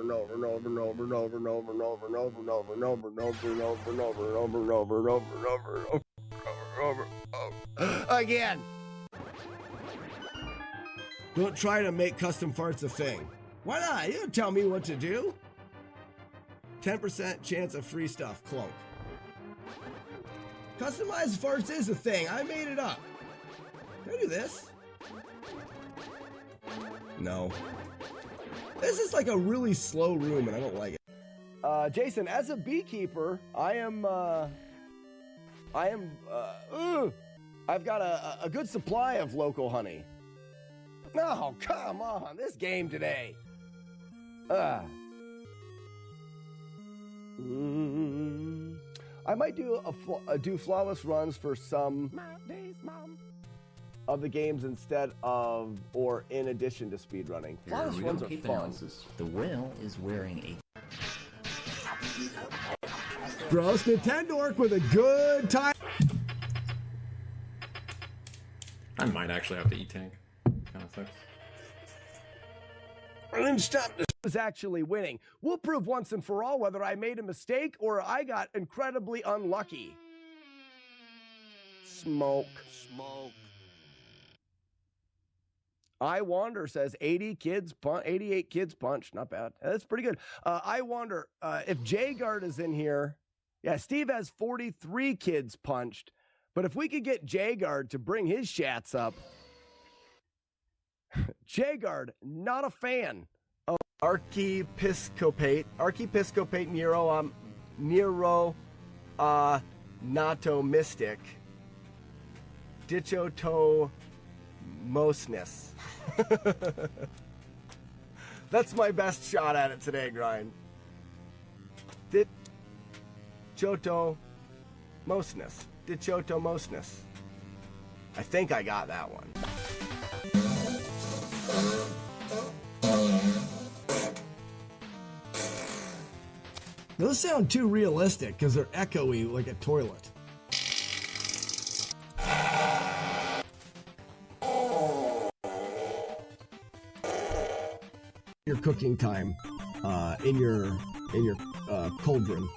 and over and over and over and over and over and over and over and over and over and over and over and over and over and over and over and over and over and over again. Don't try to make custom farts a thing. Why not? You don't tell me what to do. 10% chance of free stuff. Clunk. Customized farts is a thing. I made it up. Can I do this? No. This is like a really slow room and I don't like it. Jason, as a beekeeper, I've got a good supply of local honey. No, come on, this game today. I might do do flawless runs for some of the games instead of or in addition to speedrunning. Flawless runs are fun. The whale is wearing a Gross Nintendo with a good time. I might actually have to eat tank. Kind of sucks. I didn't stop. Was actually winning. We'll prove once and for all whether I made a mistake or I got incredibly unlucky. Smoke. I Wander says 88 kids punched. Not bad. That's pretty good. I wonder if J-Guard is in here. Yeah, Steve has 43 kids punched. But if we could get J-Guard to bring his shats up. J-Guard, not a fan of Archiepiscopate Nero Nato Mystic Dichotomosness. That's my best shot at it today, Grind. Dichotomosness. I think I got that one. Those sound too realistic because they're echoey like a toilet. Your cooking time in your cauldron.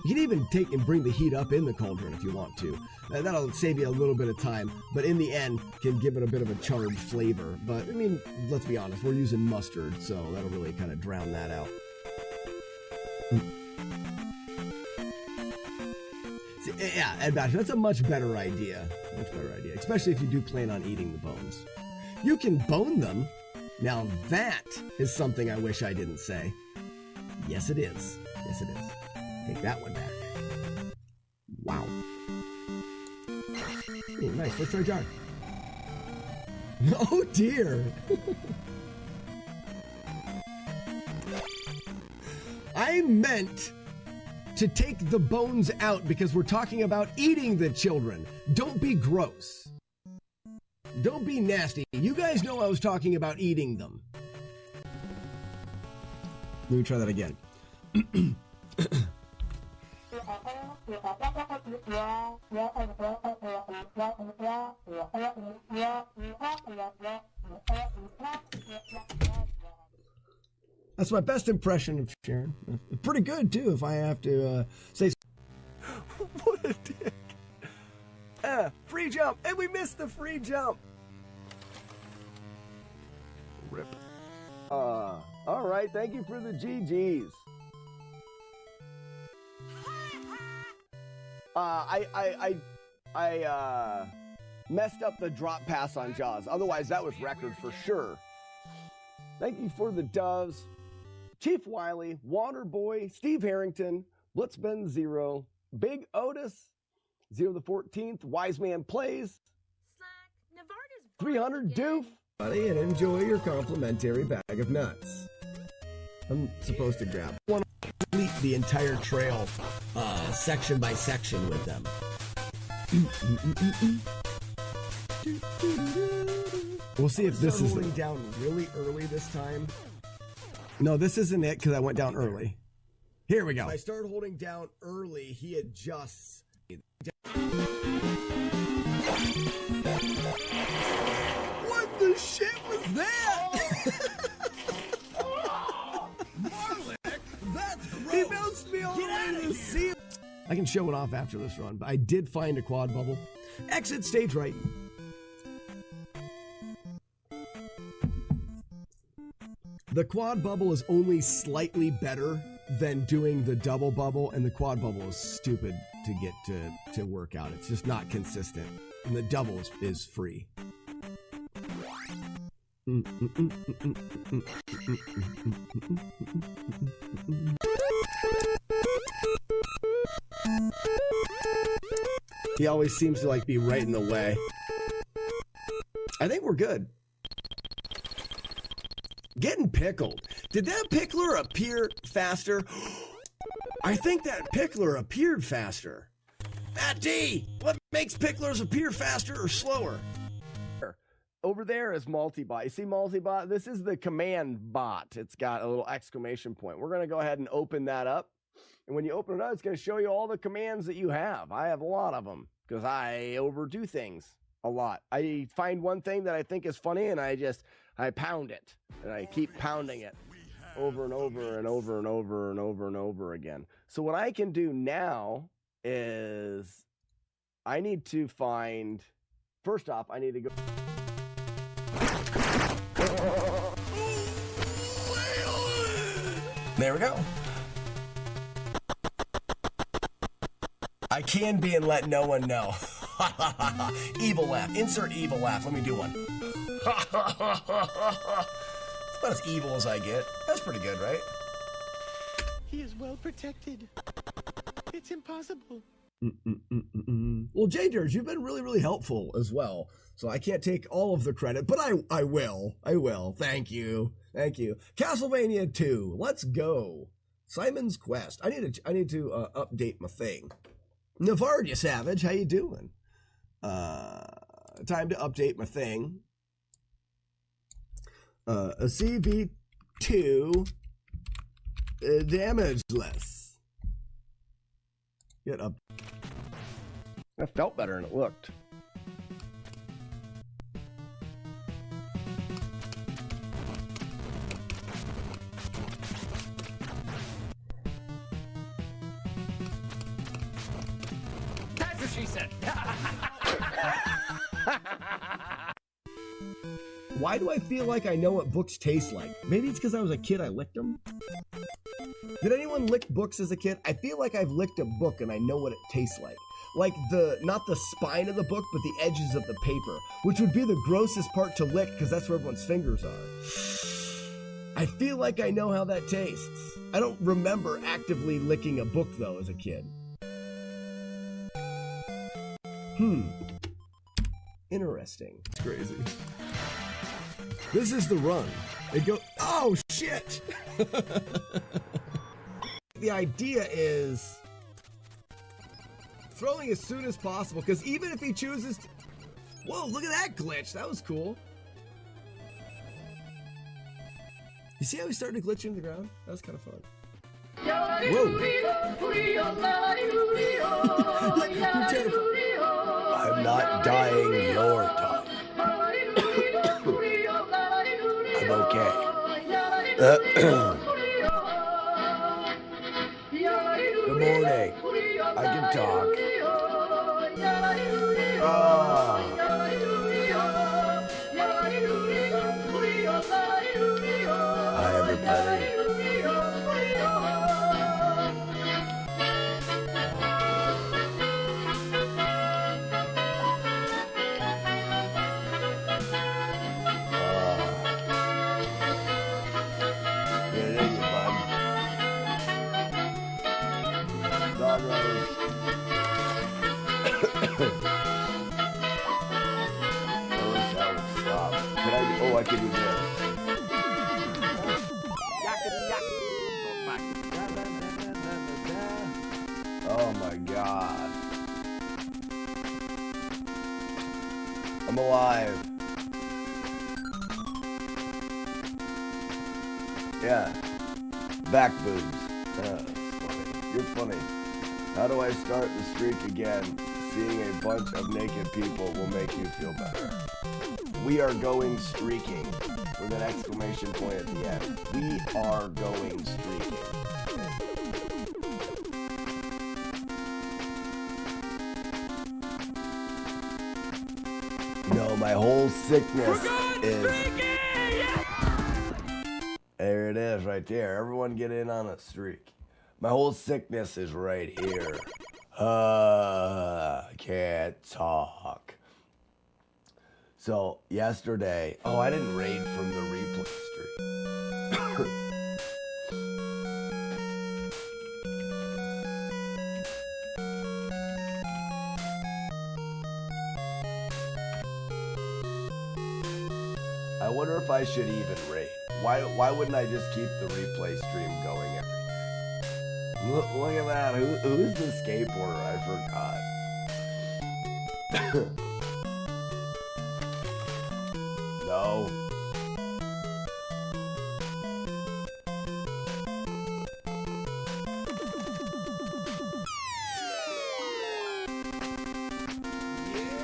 You can even take and bring the heat up in the cauldron if you want to. That'll save you a little bit of time, but in the end can give it a bit of a charred flavor. But I mean, let's be honest, we're using mustard, so that'll really kind of drown that out. See, yeah, Ed Bash, that's a much better idea. Especially if you do plan on eating the bones. You can bone them. Now that is something I wish I didn't say. Yes, it is. Take that one back. Wow. Oh, nice. Let's try jar. Oh dear. I meant to take the bones out because we're talking about eating the children. Don't be gross. Don't be nasty. You guys know I was talking about eating them. Let me try that again. That's my best impression of Sharon. Pretty good, too, if I have to say... What a dick. Free jump. And we missed the free jump. Rip. All right, thank you for the GGs. I messed up the drop pass on Jaws. Otherwise, that was record for sure. Thank you for the doves. Chief Wiley, Waterboy, Steve Harrington, Blitzben Zero, Big Otis, 0 the 14th, Wise Man Plays, 300 Doof, buddy, and enjoy your complimentary bag of nuts. I'm supposed to grab one. Complete the entire trail section by section with them. We'll see if this is going down really early this time. No, this isn't it because I went down early. Here we go. If I start holding down early, he adjusts. What the shit was that? That's gross. He bounced me all the way to the ceiling. I can show it off after this run, but I did find a quad bubble. Exit stage right. The quad bubble is only slightly better than doing the double bubble, and the quad bubble is stupid to get to work out. It's just not consistent, and the double is free. He always seems to like be right in the way. I think we're good. Getting pickled. Did that pickler appear faster? I think that pickler appeared faster. Matt D, what makes picklers appear faster or slower? Over there is multibot. You see multibot? This is the command bot. It's got a little exclamation point. We're going to go ahead and open that up. And when you open it up, it's going to show you all the commands that you have. I have a lot of them because I overdo things a lot. I find one thing that I think is funny and I pound it. And I keep pounding it over and over and over and over and over and over again. So what I can do now is I need to find, first off, I need to go. There we go. I can be and let no one know. Evil laugh. Insert evil laugh. Let me do one. It's about as evil as I get. That's pretty good, right? He is well protected. It's impossible. Well, J-Dirge, you've been really, really helpful as well. So I can't take all of the credit, but I will. I will. Thank you. Thank you. Castlevania 2. Let's go. Simon's Quest. I need to update my thing. Navardia Savage, how you doing? Time to update my thing. A CV2 damageless. Get up. That felt better than it looked. That's what she said. Why do I feel like I know what books taste like? Maybe it's because I was a kid, I licked them. Did anyone lick books as a kid? I feel like I've licked a book and I know what it tastes like. Like not the spine of the book, but the edges of the paper, which would be the grossest part to lick because that's where everyone's fingers are. I feel like I know how that tastes. I don't remember actively licking a book though as a kid. Interesting. It's crazy. This is the run. It goes, oh shit! The idea is throwing as soon as possible, because even if he chooses to... Whoa, look at that glitch. That was cool. You see how he started to glitch into the ground? That was kind of fun. Whoa! I'm not dying, you're dying. I'm okay. Good morning. I can talk. Hi, everybody. Get it in you, bud. Doggos. I wish that would stop. Can I? Oh, I can do this. Oh my god. I'm alive. Yeah. Back boobs. That's funny. You're funny. How do I start the streak again? Seeing a bunch of naked people will make you feel better. We are going streaking with an exclamation point at the end. We are going streaking. No, my whole sickness is... There it is right there. Everyone get in on a streak. My whole sickness is right here. Can't talk. So yesterday, I didn't raid from the replay streak. I wonder if I should even raid. Why wouldn't I just keep the replay stream going every day? Look at that. Who's the skateboarder? I forgot. No.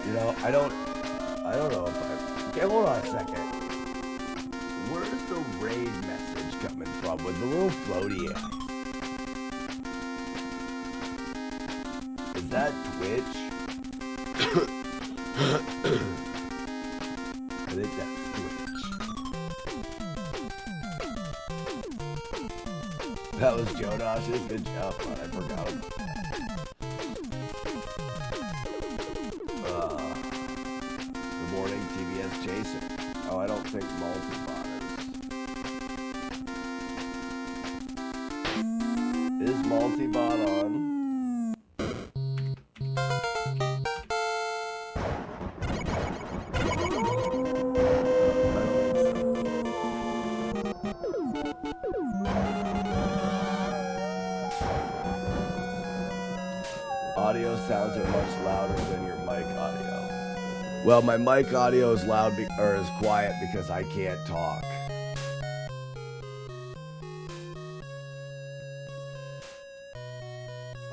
You know, I don't know if I... Okay, hold on a second. Where's the raid message coming from with the little floaty eyes? Is that Twitch? I think that's Twitch. That was Jodosh's. Good job, man. I forgot about that. Good morning, TBS Jason. Oh, I don't think multibot is. Is multibot on? Audio sounds are much louder than your mic audio. Well, my mic audio is loud or is quiet because I can't talk.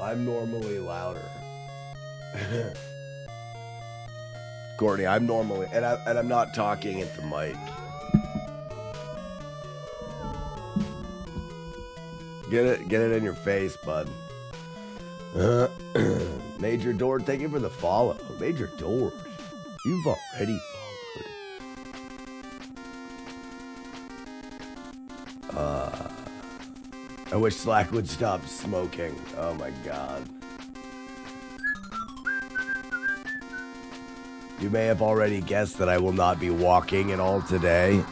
I'm normally louder. Courtney, I'm normally and I'm not talking at the mic. Get it in your face, bud. Major Dord, thank you for the follow. Major Dord, you've already followed. I wish Slack would stop smoking. Oh my god. You may have already guessed that I will not be walking at all today.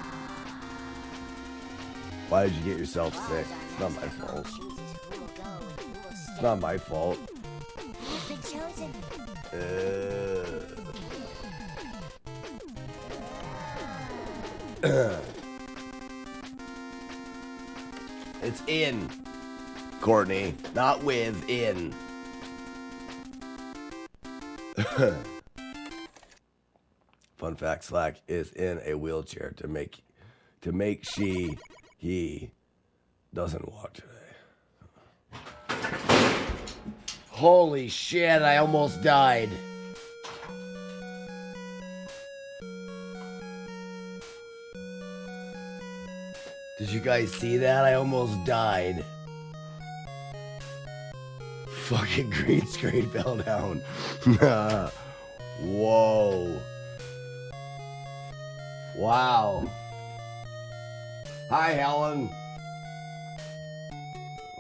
Why did you get yourself sick? It's not my fault. It's not my fault. It's in, Courtney, not with, in. Fun fact, Slack is in a wheelchair to make he doesn't walk today. Holy shit, I almost died. Did you guys see that? I almost died. Fucking green screen fell down. Whoa. Wow. Hi, Helen.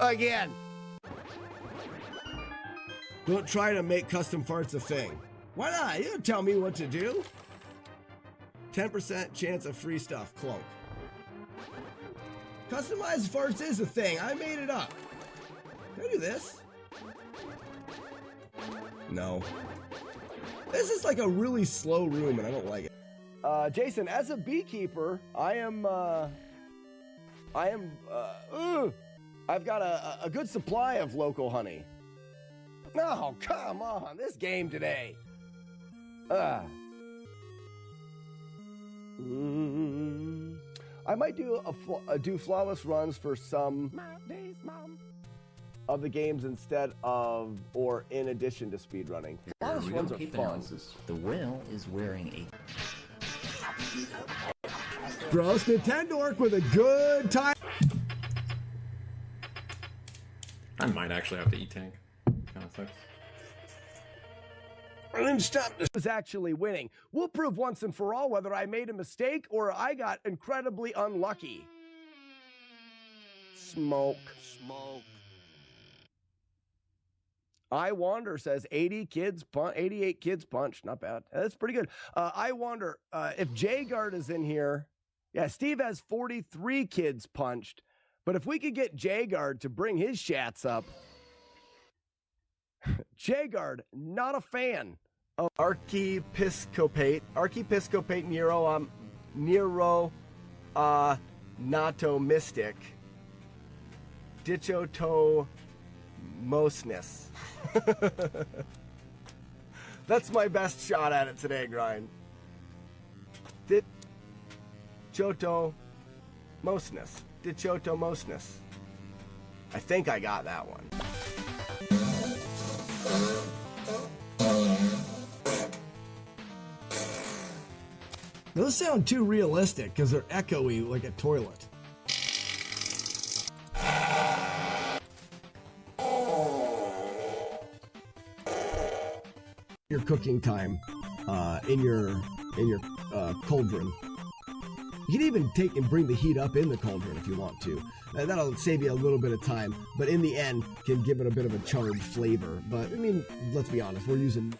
Again. Don't try to make custom farts a thing. Why not? You don't tell me what to do. 10% chance of free stuff. Cloak. Customized farts is a thing. I made it up. Can I do this? No. This is like a really slow room and I don't like it. Jason, as a beekeeper, I've got a good supply of local honey. Oh, come on, this game today. I might do do flawless runs for some of the games instead of or in addition to speedrunning. Flawless runs are fun. The whale is wearing a Gross Nintendo with a good time. I might actually have to E-Tank. Kind of sucks. I didn't stop this. Was actually winning. We'll prove once and for all whether I made a mistake or I got incredibly unlucky. Smoke. I Wander says 88 kids punched. Not bad. That's pretty good. I wonder if Jagard is in here. Yeah, Steve has 43 kids punched. But if we could get Jagard to bring his shats up. Jagard, not a fan. Oh, Archiepiscopate Nero, Nato Mystic, Dichotomosness. That's my best shot at it today, Grind. Dichotomosness. I think I got that one. Those sound too realistic because they're echoey like a toilet. Your cooking time in your cauldron. You can even take and bring the heat up in the cauldron if you want to. That'll save you a little bit of time, but in the end can give it a bit of a charred flavor. But I mean, let's be honest, we're using...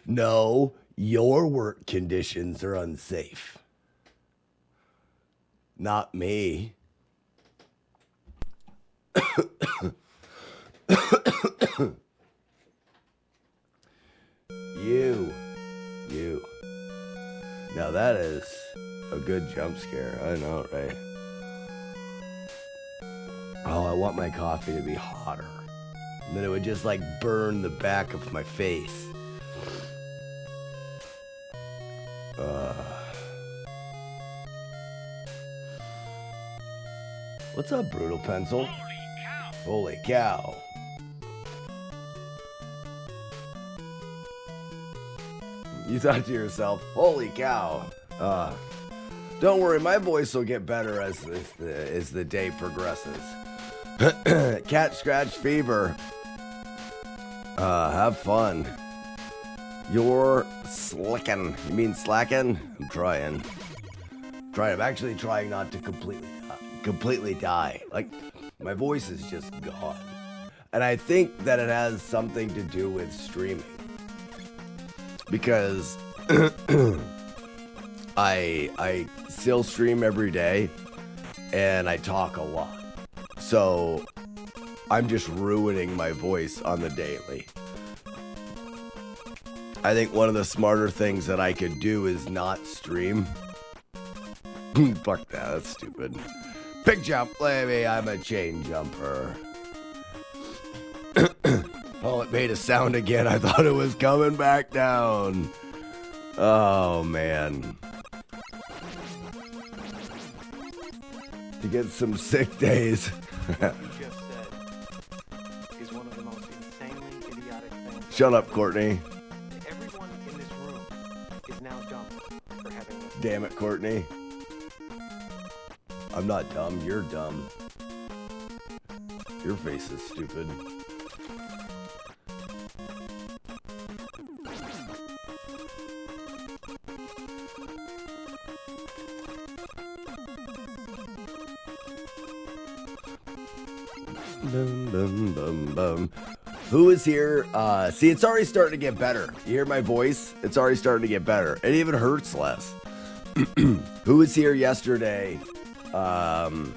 No, your work conditions are unsafe. Not me. You. Now that is a good jump scare. I know, right? Oh, I want my coffee to be hotter. And then it would just like burn the back of my face. What's up, Brutal Pencil? Holy cow. You thought to yourself, holy cow. Don't worry, my voice will get better as the day progresses. Cat scratch fever. Have fun. You're slicking. You mean slacking? I'm trying. I'm actually trying not to completely die. Like, my voice is just gone. And I think that it has something to do with streaming. Because I still stream every day and I talk a lot. So I'm just ruining my voice on the daily. I think one of the smarter things that I could do is not stream. Fuck that, that's stupid. Big jump, maybe I'm a chain jumper. Oh, it made a sound again. I thought it was coming back down. Oh, man. To get some sick days. You just said is one of the most insanely idiotic things. Shut up, Courtney. Everyone in this room is now dumb for having this. Damn it, Courtney. I'm not dumb. You're dumb. Your face is stupid. Bum, bum, bum, bum. Who is here? See, it's already starting to get better. You hear my voice? It's already starting to get better. It even hurts less. Who was here yesterday and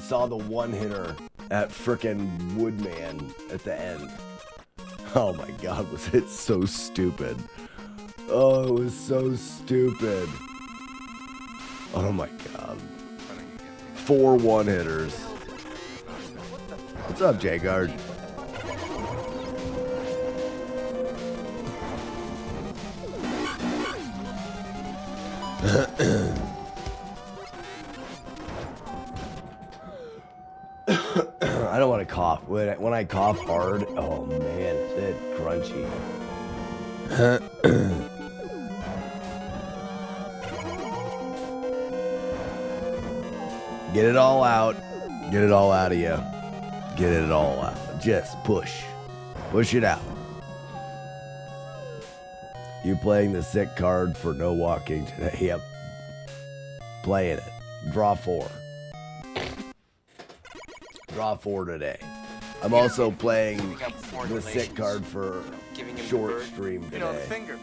saw the one-hitter at frickin' Woodman at the end? Oh my god, was it so stupid. Oh, it was so stupid. Oh my god. 4 one-hitters. What's up, J-Guard? I don't want to cough. When I cough hard, oh man, it's that crunchy. Get it all out. Get it all out of you. Get it all out. Just push. Push it out. You playing the sick card for no walking today? Yep. Playing it. Draw 4. Draw 4 today. I'm also playing the sick card for short stream today. You know, the finger.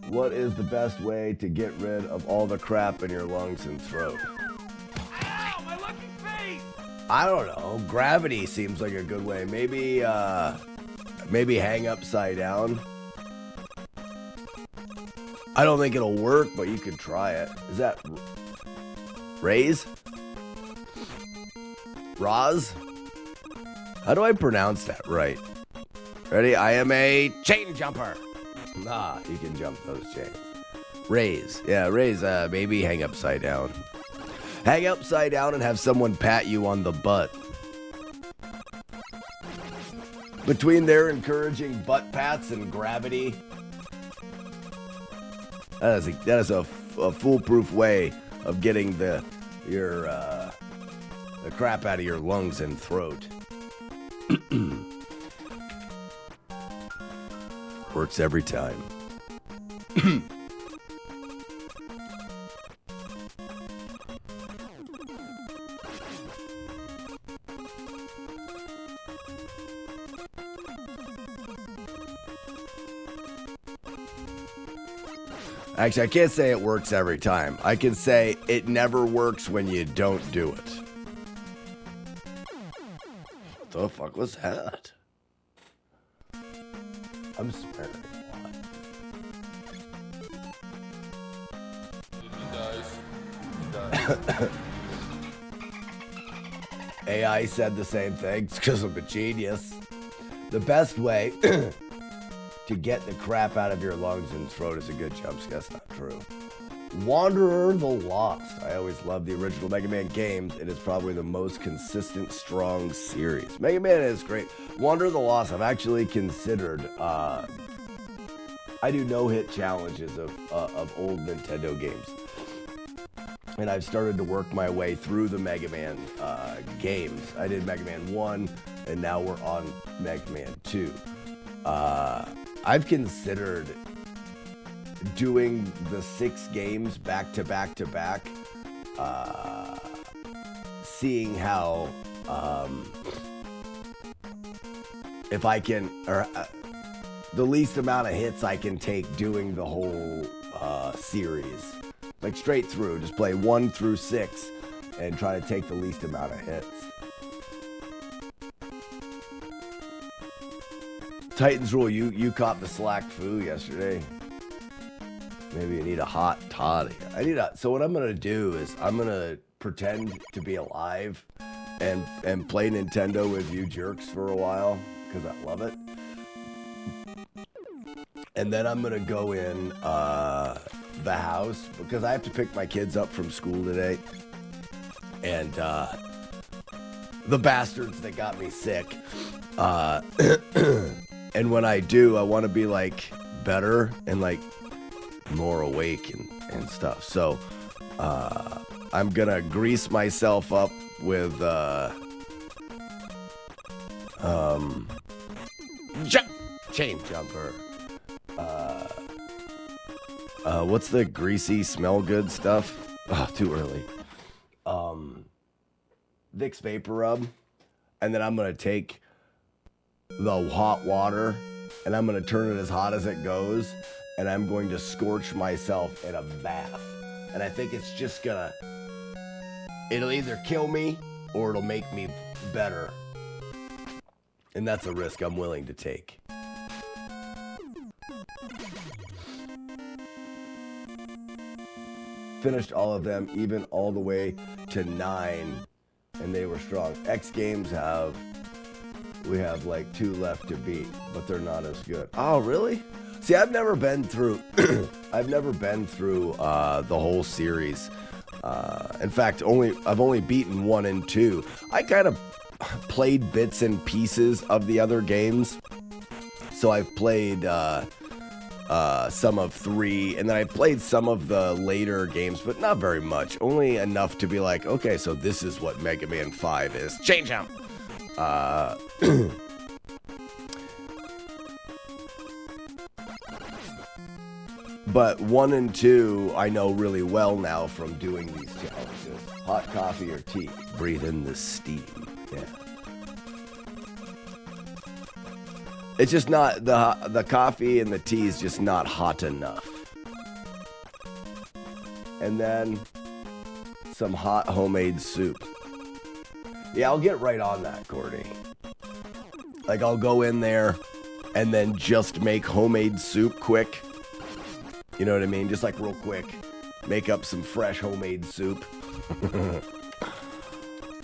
What is the best way to get rid of all the crap in your lungs and throat? Ow, my lucky face! I don't know. Gravity seems like a good way. Maybe hang upside down. I don't think it'll work, but you could try it. Is that raise? Roz? How do I pronounce that right? Ready? I am a chain jumper. Nah, you can jump those chains. Raise. Yeah, raise. Maybe hang upside down. Hang upside down and have someone pat you on the butt. Between their encouraging butt pats and gravity, that is a foolproof way of getting the crap out of your lungs and throat. Works every time. Actually, I can't say it works every time. I can say it never works when you don't do it. What the fuck was that? I'm swearing a lot. AI said the same thing. It's because I'm a genius. The best way to get the crap out of your lungs and throat is a good jump scare. That's not true. Wanderer the Lost. I always loved the original Mega Man games. It is probably the most consistent, strong series. Mega Man is great. Wanderer the Lost, I've actually considered. I do no-hit challenges of old Nintendo games. and I've started to work my way through the Mega Man games. I did Mega Man 1, and now we're on Mega Man 2. I've considered doing the 6 games back to back to back, seeing how if I can, or the least amount of hits I can take doing the whole series, like straight through, just play 1 through 6 and try to take the least amount of hits. Titans Rule, you caught the slack foo yesterday. Maybe you need a hot toddy. So what I'm gonna do is I'm gonna pretend to be alive and play Nintendo with you jerks for a while, because I love it. And then I'm gonna go in the house, because I have to pick my kids up from school today. And the bastards that got me sick. And when I do, I want to be like better and like more awake and stuff. So I'm gonna grease myself up with chain jumper. What's the greasy smell good stuff? Oh, too early. Vicks Vapor Rub, and then I'm gonna take the hot water and I'm gonna turn it as hot as it goes, and I'm going to scorch myself in a bath. And I think it's just gonna, it'll either kill me or it'll make me better. And that's a risk I'm willing to take. Finished all of them, even all the way to 9, and they were strong. X Games we have like 2 left to beat, but they're not as good. Oh, really? See, I've never been through the whole series. In fact, I've only beaten 1 and 2. I kind of played bits and pieces of the other games. So I've played some of 3, and then I played some of the later games, but not very much. Only enough to be like, okay, so this is what Mega Man 5 is. Chain jump! But 1 and 2 I know really well now from doing these challenges. Hot coffee or tea? Breathe in the steam. Yeah. It's just not, the coffee and the tea is just not hot enough. And then some hot homemade soup. Yeah, I'll get right on that, Courtney. Like, I'll go in there and then just make homemade soup quick. You know what I mean? Just like real quick. Make up some fresh homemade soup.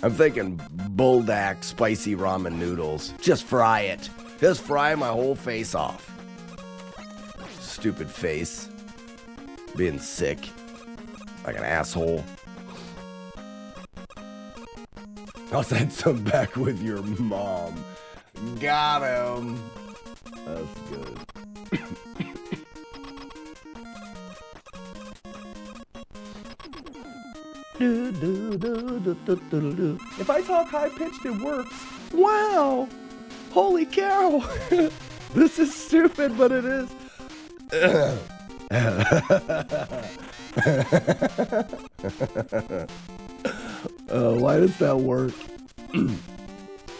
I'm thinking Buldak spicy ramen noodles. Just fry it. Just fry my whole face off. Stupid face. Being sick. Like an asshole. I'll send some back with your mom. Got him. That's good. If I talk high pitched, it works. Wow. Holy cow. This is stupid, but it is. Why does that work?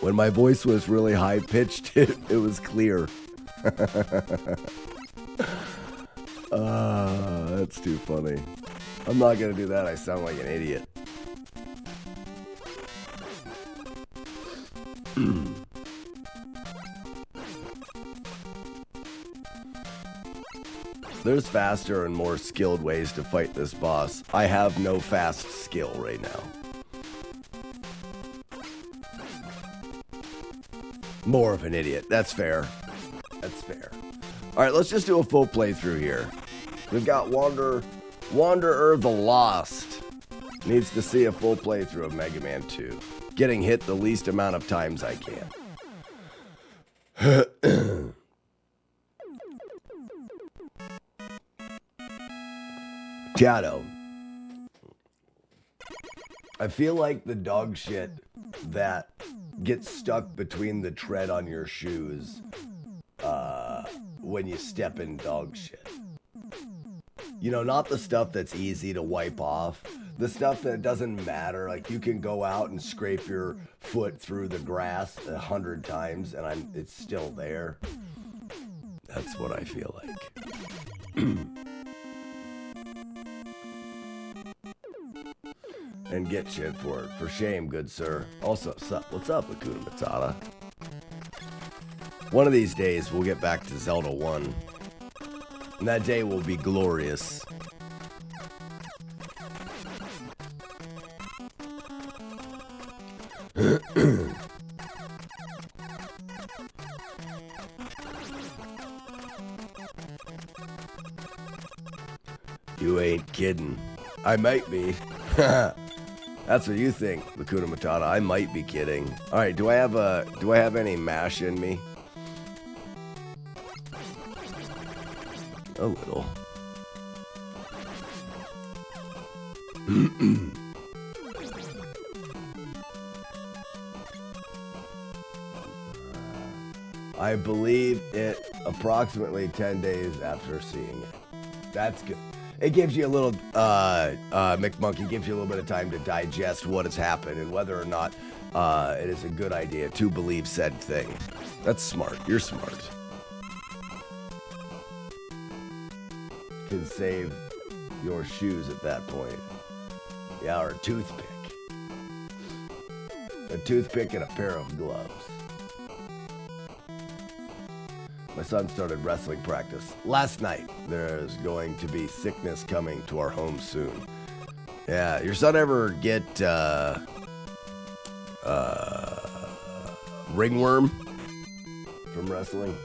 When my voice was really high pitched, it was clear. That's too funny. I'm not gonna do that. I sound like an idiot. There's faster and more skilled ways to fight this boss. I have no fast skill right now. More of an idiot. That's fair. That's fair. Alright, let's just do a full playthrough here. We've got Wanderer the Lost. Needs to see a full playthrough of Mega Man 2. Getting hit the least amount of times I can. Shadow. I feel like the dog shit that gets stuck between the tread on your shoes when you step in dog shit. You know, not the stuff that's easy to wipe off. The stuff that doesn't matter. Like, you can go out and scrape your foot through the grass 100 times and it's still there. That's what I feel like. And get shit for it. For shame, good sir. Also, what's up, Hakuna Matata? One of these days, we'll get back to Zelda 1. And that day will be glorious. You ain't kidding. I might be. That's what you think, Hakuna Matata. I might be kidding. All right, do I have any mash in me? A little. I believe it approximately 10 days after seeing it. That's good. It gives you a little, McMonkey gives you a little bit of time to digest what has happened and whether or not it is a good idea to believe said thing. That's smart. You're smart. Can save your shoes at that point. Yeah, or a toothpick. A toothpick and a pair of gloves. My son started wrestling practice last night. There's going to be sickness coming to our home soon. Yeah, your son ever get ringworm from wrestling?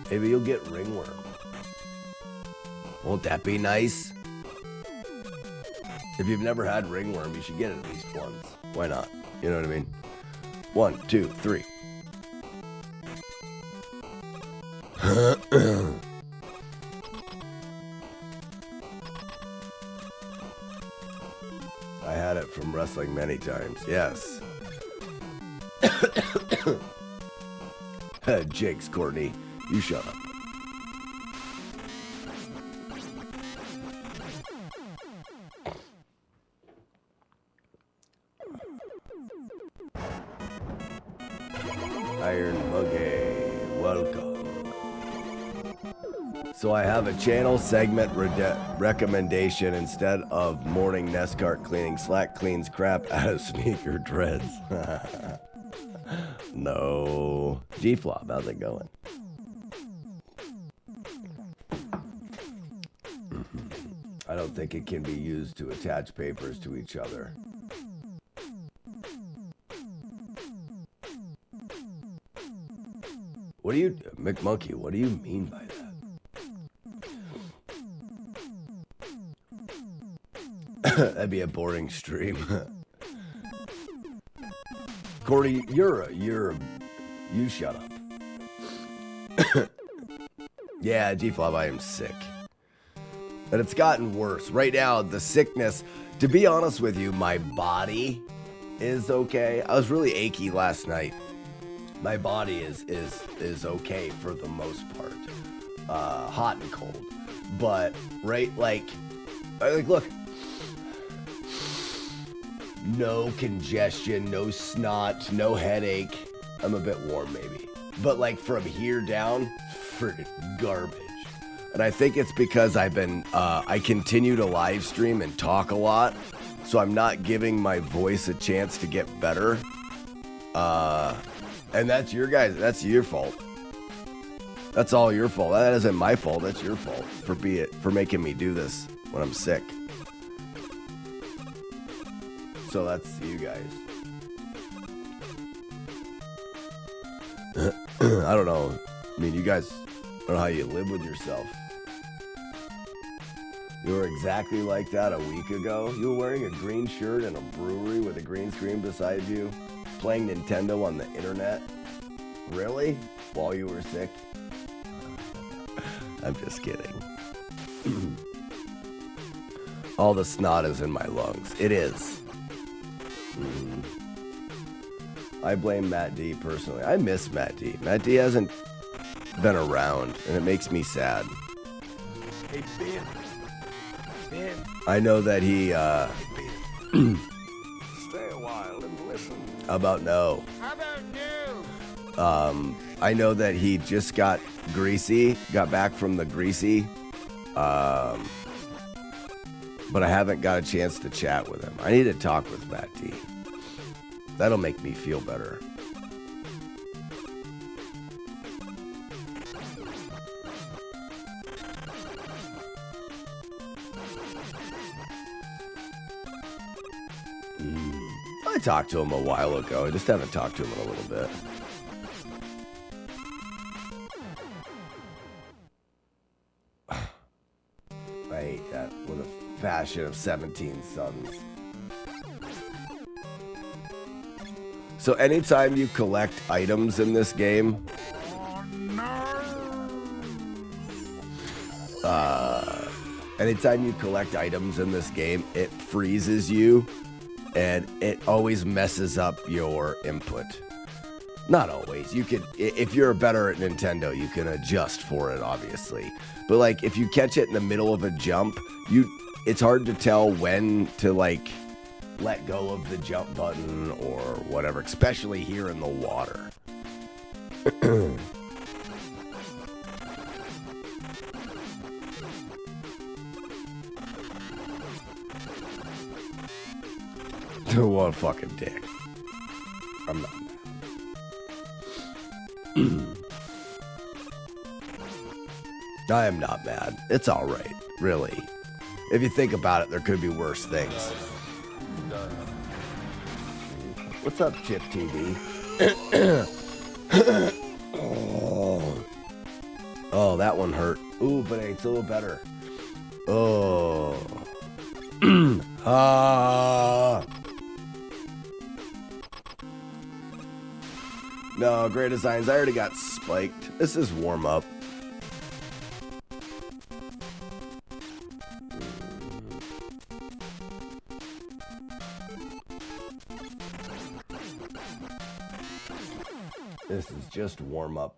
Maybe you'll get ringworm. Won't that be nice? If you've never had ringworm, you should get it at least once. Why not? You know what I mean? 1, 2, 3. I had it from wrestling many times, yes. Jakes, Courtney, you shut up. Iron Muggy, welcome. So I have a channel segment recommendation. Instead of morning nest cart cleaning, Slack cleans crap out of sneaker dreads. No. G-Flop, how's it going? I don't think it can be used to attach papers to each other. What do you, McMonkey, what do you mean by that? That'd be a boring stream. Cordy, you shut up. Yeah, G-Flop, I am sick. But it's gotten worse. Right now, the sickness, to be honest with you, my body is okay. I was really achy last night. My body is okay for the most part. Hot and cold. But, right, like, look. No congestion, no snot, no headache. I'm a bit warm, maybe. But, like, from here down, friggin' garbage. And I think it's because I've been, I continue to live stream and talk a lot. So I'm not giving my voice a chance to get better. And that's that's your fault. That's all your fault. That isn't my fault. That's your fault for making me do this when I'm sick. So that's you guys. I don't know. I mean, you guys, I don't know how you live with yourself. You were exactly like that a week ago. You were wearing a green shirt in a brewery with a green screen beside you, playing Nintendo on the internet. Really? While you were sick? I'm just kidding. All the snot is in my lungs. It is. I blame Matt D personally. I miss Matt D. Matt D hasn't been around, and it makes me sad. Hey, Ben. Ben. I know that he, Stay a while and listen. about no. How about no? I know that he just got back from the greasy, but I haven't got a chance to chat with him. I need to talk with Matt D. That'll make me feel better. I talked to him a while ago. I just haven't talked to him in a little bit. I hate that with a passion of 17 suns. So anytime you collect items in this game, it freezes you, and it always messes up your input. Not always. You could, if you're better at Nintendo, you can adjust for it, obviously. But like, if you catch it in the middle of a jump, it's hard to tell when to like let go of the jump button or whatever, especially here in the water. What a fucking dick. I'm not mad. I am not mad. It's alright, really. If you think about it, there could be worse things. What's up, Chip TV? Oh, that one hurt. Ooh, but it's a little better. Oh. No, Great Designs. I already got spiked. This is warm up. This is just warm up.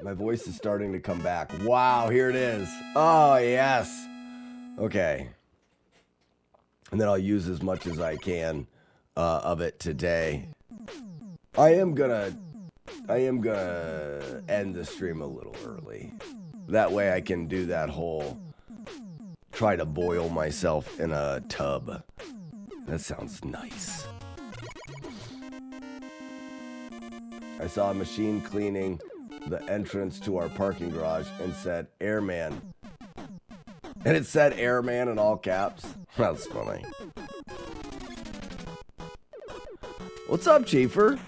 My voice is starting to come back. Wow, here it is. Oh, yes. Okay. And then I'll use as much as I can of it today. I am gonna end the stream a little early. That way I can do that whole try to boil myself in a tub. That sounds nice. I saw a machine cleaning the entrance to our parking garage and said Airman. And it said Airman in all caps. That's funny. What's up, Chiefer?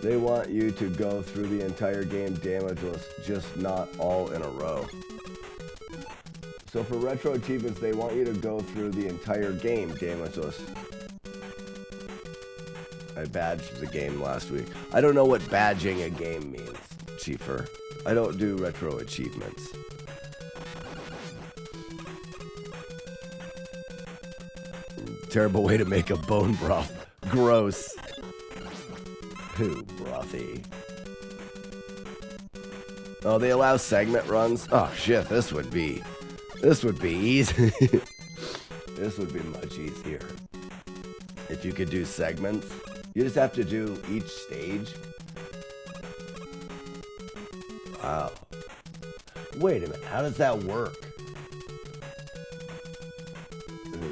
They want you to go through the entire game damageless, just not all in a row. So for retro achievements, they want you to go through the entire game damageless. I badged the game last week. I don't know what badging a game means, Chiefer. I don't do retro achievements. Terrible way to make a bone broth. Gross. Who brothy? Oh, they allow segment runs? Oh shit, this would be easy. This would be much easier. If you could do segments. You just have to do each stage. Wow. Wait a minute, how does that work?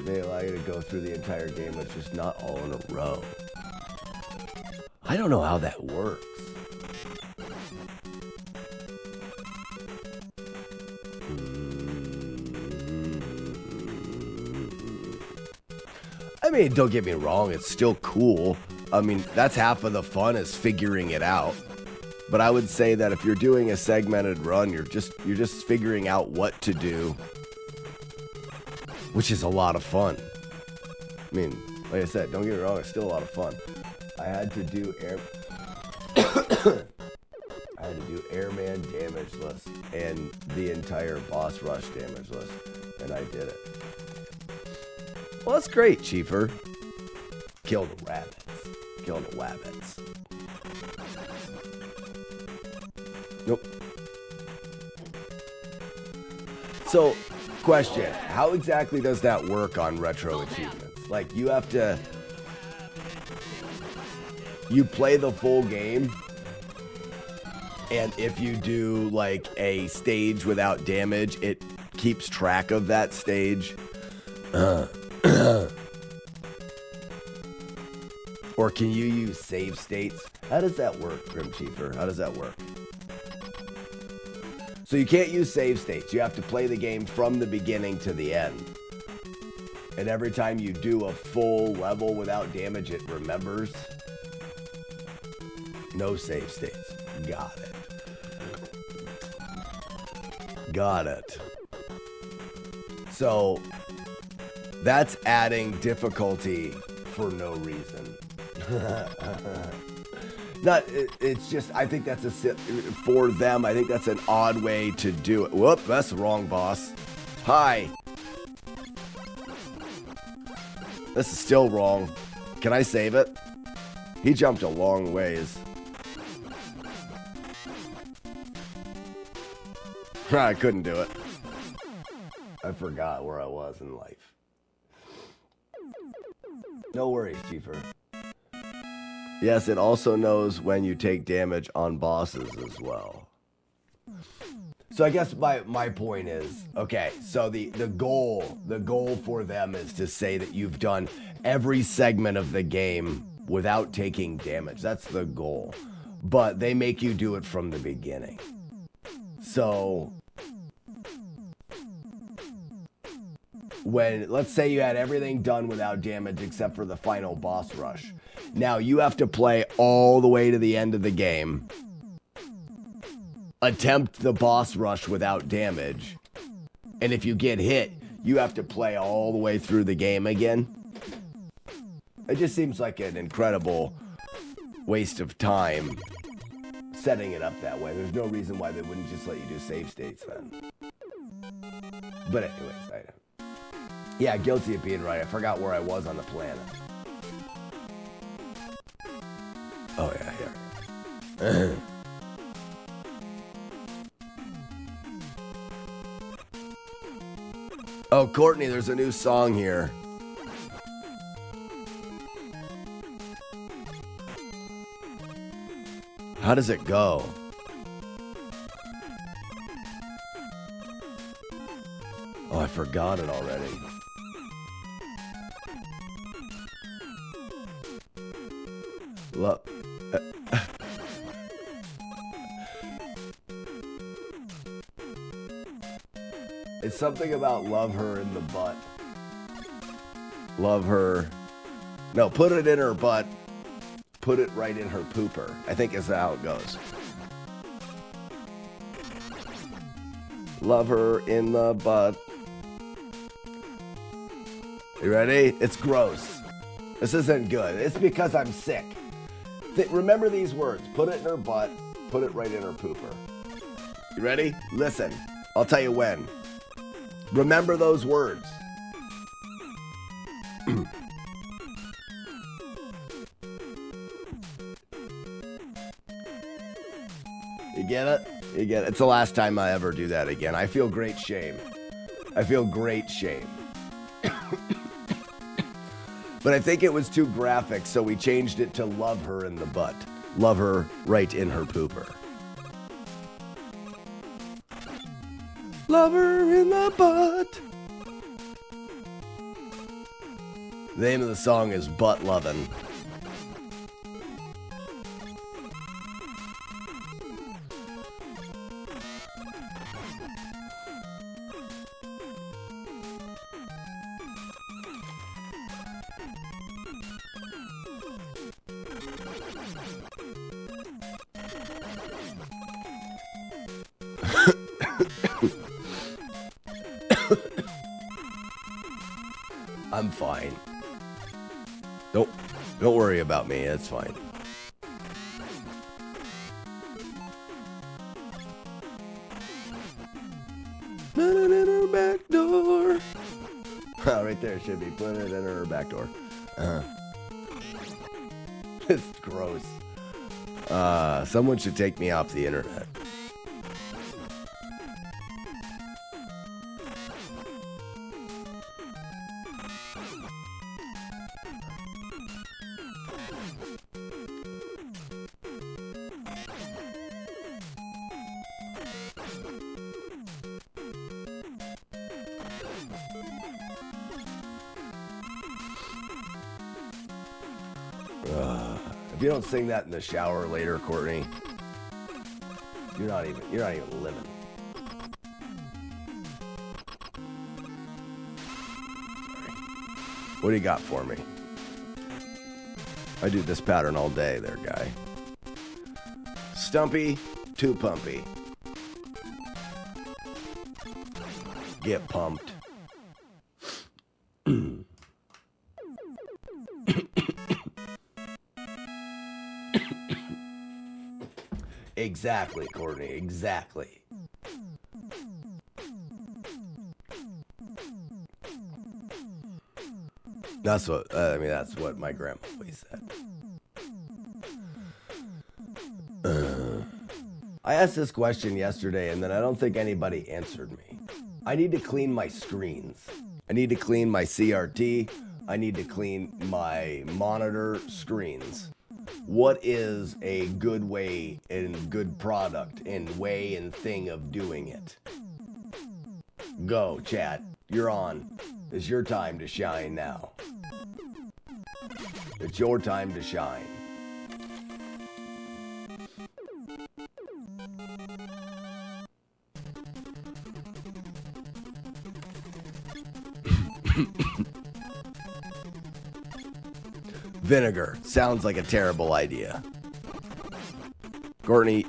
They allow you to go through the entire game, it's just not all in a row. I don't know how that works. I mean, don't get me wrong, it's still cool. I mean, that's half of the fun is figuring it out. But I would say that if you're doing a segmented run, you're just figuring out what to do, which is a lot of fun. I mean, like I said, don't get me wrong, it's still a lot of fun. I had to do Airman damageless and the entire boss rush damageless. And I did it. Well, that's great, Chiefer. Kill the rabbits. Kill the wabbits. Nope. So, question. How exactly does that work on retro achievements? Like, you have to... You play the full game, and if you do, like, a stage without damage, it keeps track of that stage. Or can you use save states? How does that work, Grim Chiefer? How does that work? So you can't use save states. You have to play the game from the beginning to the end. And every time you do a full level without damage, it remembers. No save states. Got it. Got it. So that's adding difficulty for no reason. It's just, I think that's for them, I think that's an odd way to do it. Whoop, that's the wrong boss. Hi. This is still wrong. Can I save it? He jumped a long ways. I couldn't do it. I forgot where I was in life. No worries, Chiefer. Yes, it also knows when you take damage on bosses as well. So I guess my point is, okay, so the goal for them is to say that you've done every segment of the game without taking damage. That's the goal. But they make you do it from the beginning. So when, let's say you had everything done without damage except for the final boss rush. Now you have to play all the way to the end of the game, attempt the boss rush without damage, and if you get hit, you have to play all the way through the game again. It just seems like an incredible waste of time setting it up that way. There's no reason why they wouldn't just let you do save states then. But anyways, yeah, guilty of being right. I forgot where I was on the planet. Oh, yeah, here. Oh, Courtney, there's a new song here. How does it go? Oh, I forgot it already. Look. It's something about love her in the butt. Love her. No, put it in her butt. Put it right in her pooper, I think is how it goes. Love her in the butt. You ready? It's gross. This isn't good. It's because I'm sick. Remember these words. Put it in her butt. Put it right in her pooper. You ready? Listen. I'll tell you when. Remember those words. You get it? You get it. It's the last time I ever do that again. I feel great shame. I feel great shame. But I think it was too graphic, so we changed it to love her in the butt. Love her right in her pooper. Love her in the butt. The name of the song is Butt Lovin'. I'm fine. Don't worry about me. It's fine. In her back door. there should be. Put it in her back door. It's gross. Someone should take me off the internet. If you don't sing that in the shower later, Courtney, you're not even living. Sorry. What do you got for me? I do this pattern all day there, guy. Stumpy, too pumpy. Get pumped. Exactly, Courtney, exactly. That's what, that's what my grandma always said. I asked this question yesterday and then I don't think anybody answered me. I need to clean my screens. I need to clean my CRT. I need to clean my monitor screens. What is a good way and good product and way and thing of doing it? Go, chat. You're on. It's your time to shine now. It's your time to shine. Vinegar. Sounds like a terrible idea. Courtney,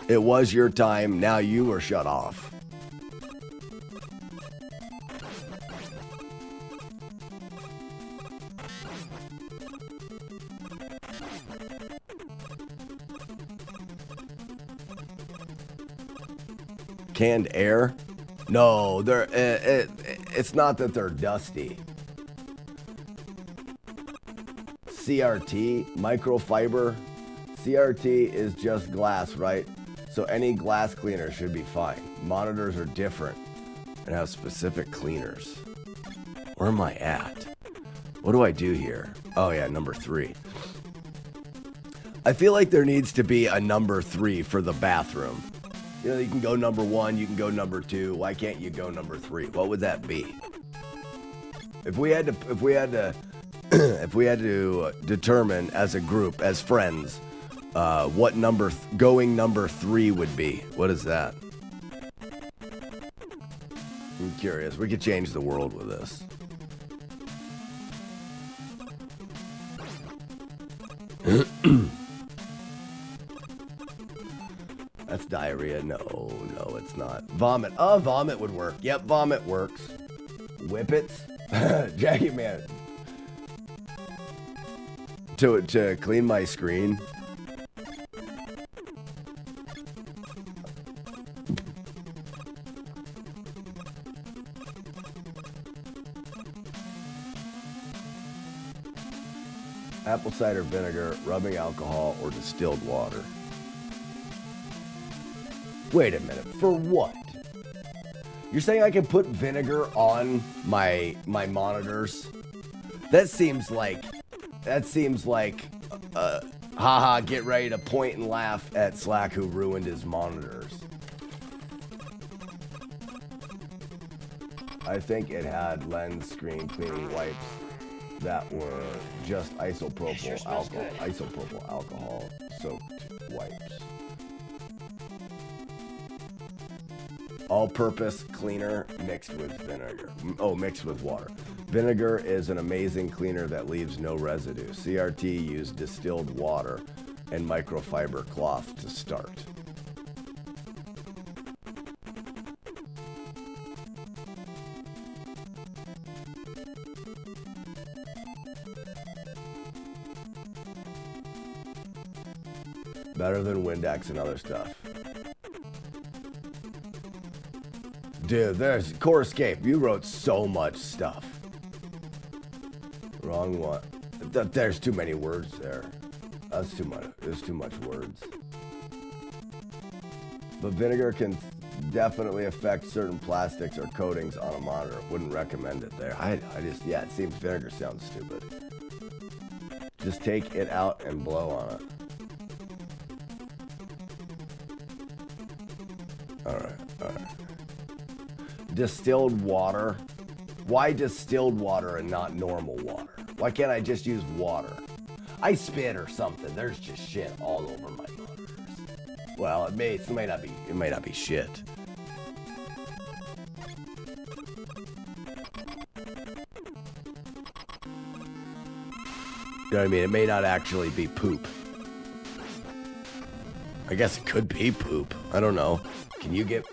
it was your time. Now you were shut off. Canned air? No, it's not that they're dusty. CRT, microfiber. CRT is just glass, right? So any glass cleaner should be fine. Monitors are different and have specific cleaners. Where am I at? What do I do here? Oh yeah, number 3. I feel like there needs to be a number 3 for the bathroom. You know, you can go number 1, you can go number 2. Why can't you go number 3? What would that be? If we had to determine as a group, as friends, what going number 3 would be. What is that? I'm curious. We could change the world with this. That's diarrhea. No, it's not. Vomit. Oh, vomit would work. Yep, vomit works. Whippets. Jackie Man. To clean my screen. Apple cider vinegar, rubbing alcohol, or distilled water. Wait a minute, for what? You're saying I can put vinegar on my monitors? That seems like, haha, get ready to point and laugh at Slack who ruined his monitors. I think it had lens screen cleaning wipes that were just isopropyl alcohol soaked wipes. All-purpose cleaner mixed with vinegar. Oh, mixed with water. Vinegar is an amazing cleaner that leaves no residue. CRT used distilled water and microfiber cloth to start. Better than Windex and other stuff. Dude, there's Core Escape. You wrote so much stuff. Wrong one. There's too many words there. That's too much. There's too much words. But vinegar can definitely affect certain plastics or coatings on a monitor. Wouldn't recommend it there. I just, yeah, it seems vinegar sounds stupid. Just take it out and blow on it. Alright. Distilled water. Why distilled water and not normal water? Why can't I just use water? I spit or something. There's just shit all over my monitors. Well, it may not be shit. You know what I mean? It may not actually be poop. I guess it could be poop. I don't know. Can you get...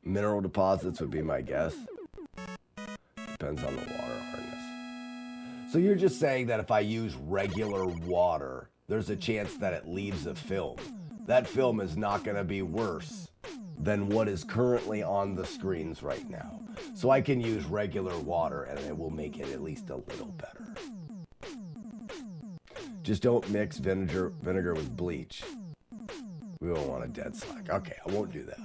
Mineral deposits would be my guess. Depends on the water hardness. So you're just saying that if I use regular water, there's a chance that it leaves a film. That film is not going to be worse than what is currently on the screens right now. So I can use regular water and it will make it at least a little better. Just don't mix vinegar with bleach. We don't want a dead slack. Okay, I won't do that.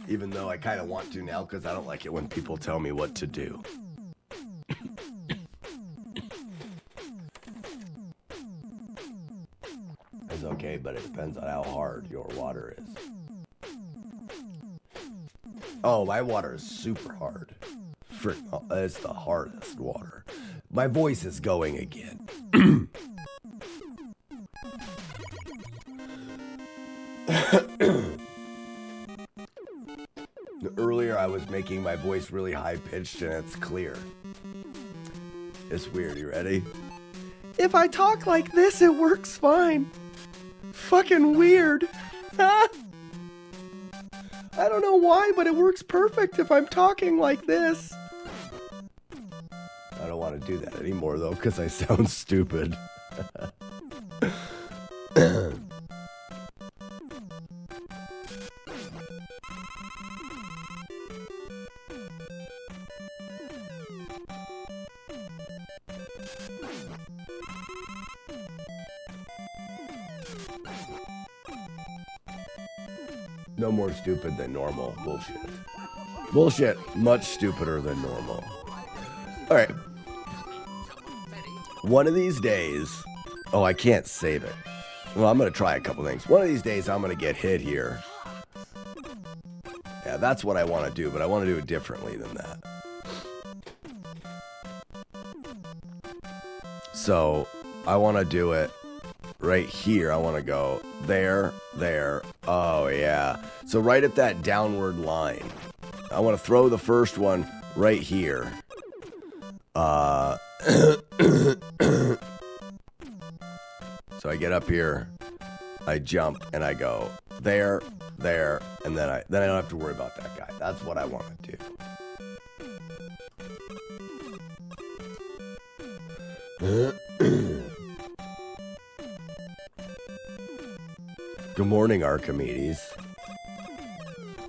Even though I kind of want to now because I don't like it when people tell me what to do. It's okay, but it depends on how hard your water is. Oh, my water is super hard. It's the hardest water. My voice is going again. Earlier I was making my voice really high pitched and it's clear. It's weird. You ready? If I talk like this, it works fine. Fucking weird. I don't know why, but it works perfect if I'm talking like this. I don't want to do that anymore though, because I sound stupid. No more stupid than normal. Bullshit. Bullshit. Much stupider than normal. Alright. One of these days... Oh, I can't save it. Well, I'm going to try a couple things. One of these days, I'm going to get hit here. Yeah, that's what I want to do, but I want to do it differently than that. So, I want to do it right here. I want to go there, there. Oh, yeah. So right at that downward line. I want to throw the first one right here. So I get up here, I jump, and I go there, there, and then I don't have to worry about that guy. That's what I want to do. Good morning, Archimedes.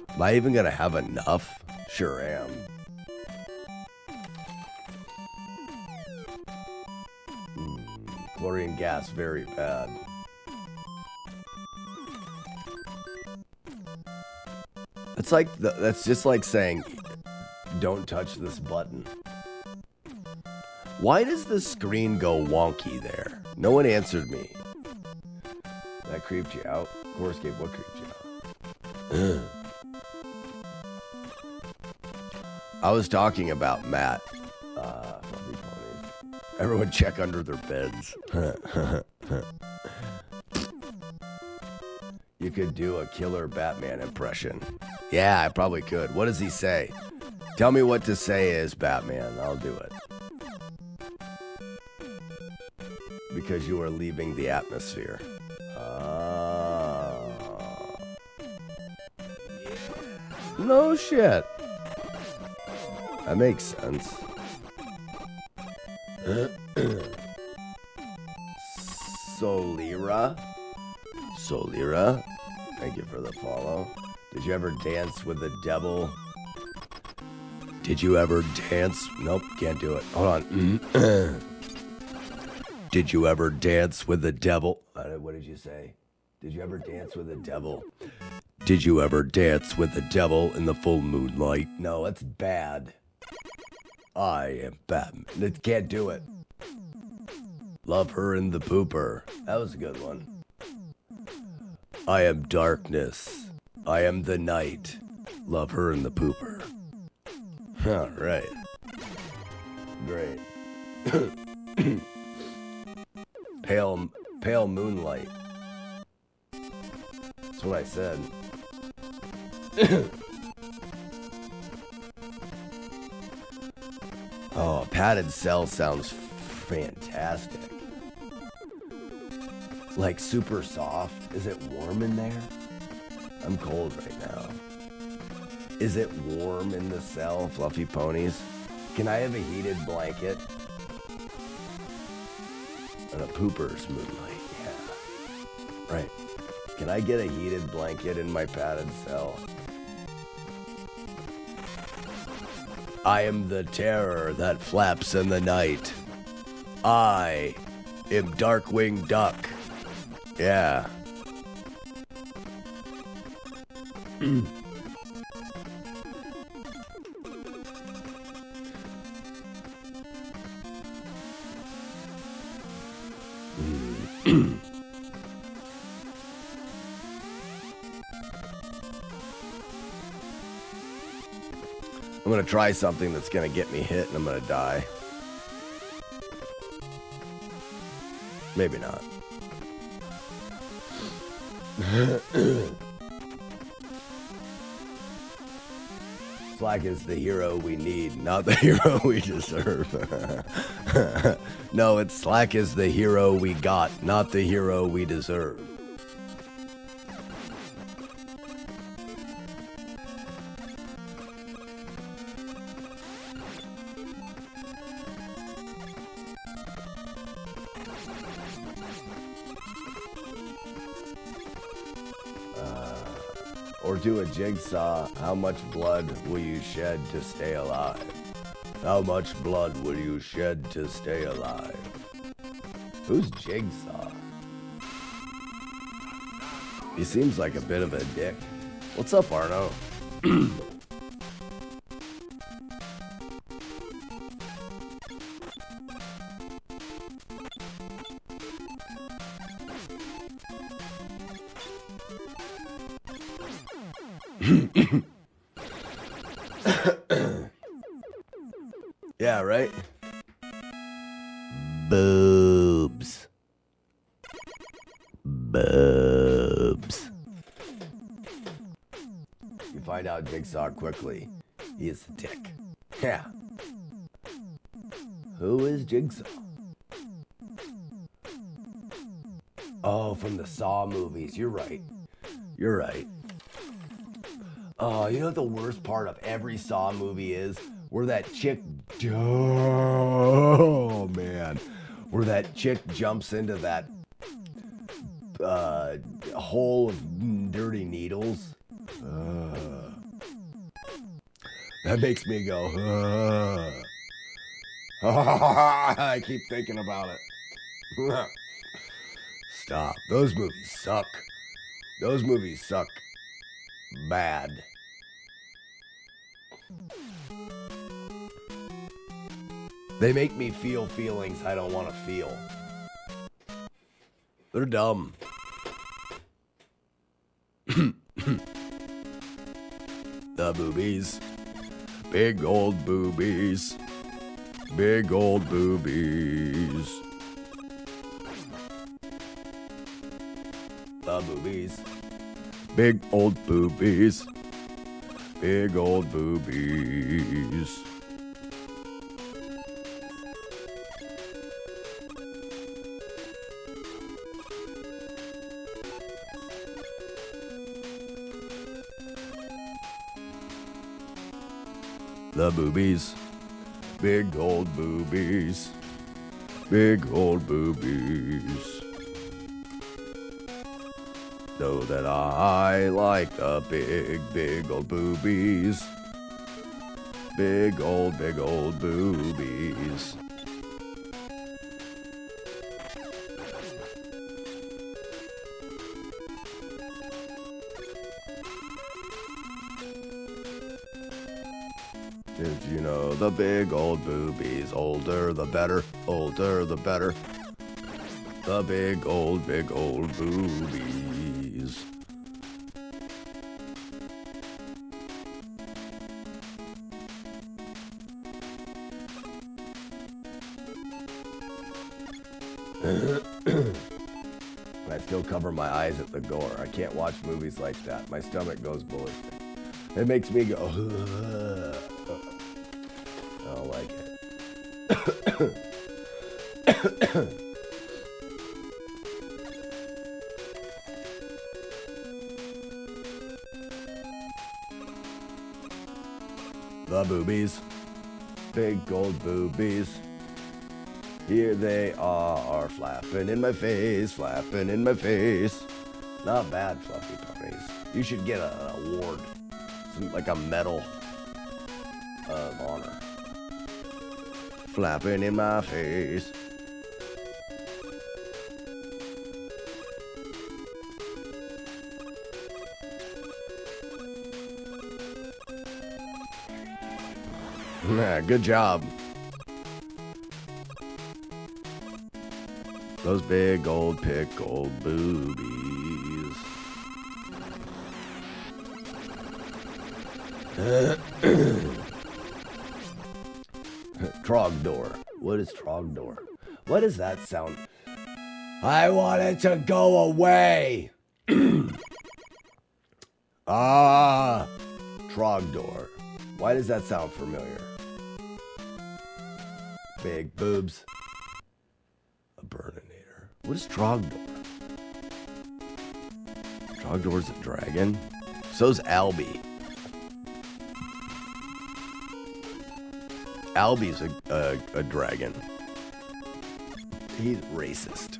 Am I even gonna have enough? Sure am. Chlorine gas, very bad. It's like that's just like saying, don't touch this button. Why does the screen go wonky there? No one answered me. That creeped you out? Corescape, what creeped you out? I was talking about Matt. Fluffy ponies. Everyone check under their beds. You could do a killer Batman impression. Yeah, I probably could. What does he say? Tell me what to say is Batman. I'll do it. Because you are leaving the atmosphere. No shit. That makes sense. Solira. Thank you for the follow. Did you ever dance with the devil Did you ever dance? Nope, can't do it. Hold on. Did you ever dance with the devil? What did you say? Did you ever dance with the devil? Did you ever dance with the devil in the full moonlight? No, that's bad. I am Batman. Can't do it. Love her in the pooper. That was a good one. I am darkness. I am the night. Love her in the pooper. All right. Great. Pale moonlight. That's what I said. Oh, padded cell sounds fantastic. Like super soft. Is it warm in there? I'm cold right now. Is it warm in the cell, Fluffy Ponies? Can I have a heated blanket? And a pooper's moonlight, yeah. Right. Can I get a heated blanket in my padded cell? I am the terror that flaps in the night. I am Darkwing Duck. Yeah. I'm gonna try something that's gonna get me hit and I'm gonna die. Maybe not. Slack is the hero we need, not the hero we deserve. No, it's Slack is the hero we got, not the hero we deserve. Or do a jigsaw. How much blood will you shed to stay alive? How much blood will you shed to stay alive? Who's Jigsaw? He seems like a bit of a dick. What's up, Arno? Yeah, right? Boobs. Boobs. You find out Jigsaw quickly. He is a dick. Yeah. Who is Jigsaw? Oh, from the Saw movies. You're right. You're right. Oh, you know what the worst part of every Saw movie is? Where that chick... Oh, man. Where that chick jumps into that hole of dirty needles. That makes me go... I keep thinking about it. Stop. Those movies suck. Those movies suck bad. They make me feel feelings I don't want to feel. They're dumb. The boobies. Big old boobies. Big old boobies. The boobies. Big old boobies. Big old boobies. The boobies. Big old boobies. Big old boobies. Know that I like the big, big old boobies. big old boobies. Did you know the big old boobies? Older the better, older the better. The big old boobies. I still cover my eyes at the gore. I can't watch movies like that. My stomach goes ballistic. It makes me go. I don't like it. The boobies. Big gold boobies. Here they are, flapping in my face, flapping in my face. Not bad, fluffy puppies. You should get an award. Like a medal of honor. Flapping in my face. Yeah, good job. Those big old pickled boobies. Trogdor. What is Trogdor? What does that sound? I want it to go away. Trogdor. Why does that sound familiar? Big boobs. A burninator. What is Trogdor? Trogdor's a dragon. So's Albie. Albie's a dragon. He's racist.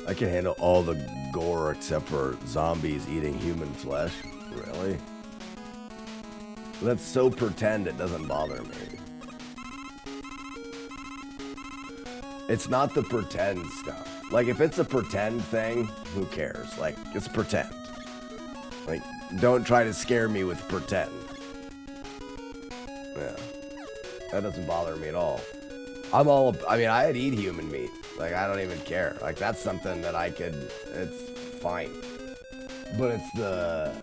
I can handle all the gore except for zombies eating human flesh. Really? That's so pretend it doesn't bother me. It's not the pretend stuff. Like, if it's a pretend thing, who cares? Like, it's pretend. Like, don't try to scare me with pretend. Yeah. That doesn't bother me at all. I'd eat human meat. Like, I don't even care. Like, that's something that it's fine. But it's the,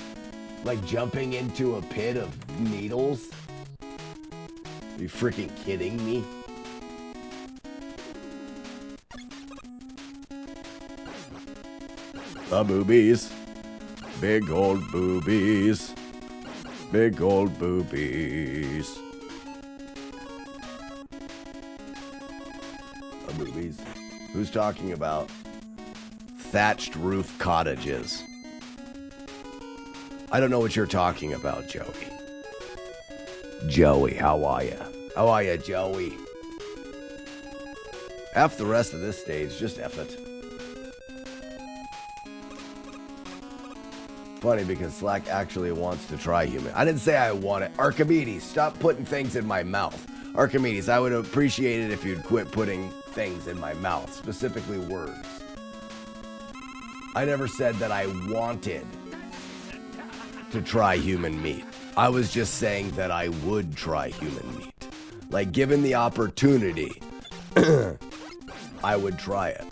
like, jumping into a pit of needles? Are you freaking kidding me? The boobies. Big old boobies. Big old boobies. The boobies. Who's talking about thatched roof cottages? I don't know what you're talking about, Joey. Joey, how are ya? How are ya, Joey? F the rest of this stage, just F it. Funny because Slack actually wants to try human. I didn't say I want it. Archimedes, stop putting things in my mouth. Archimedes, I would appreciate it if you'd quit putting things in my mouth, specifically words. I never said that I wanted to try human meat. I was just saying that I would try human meat. Like, given the opportunity, I would try it.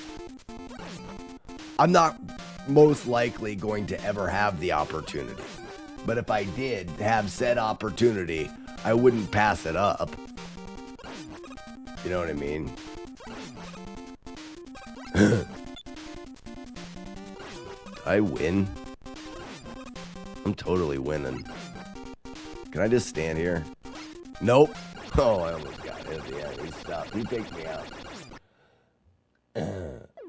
I'm not most likely going to ever have the opportunity. But if I did have said opportunity, I wouldn't pass it up. You know what I mean? I win. I'm totally winning. Can I just stand here? Nope. Oh, I almost got it at the end. He stopped. He takes me out.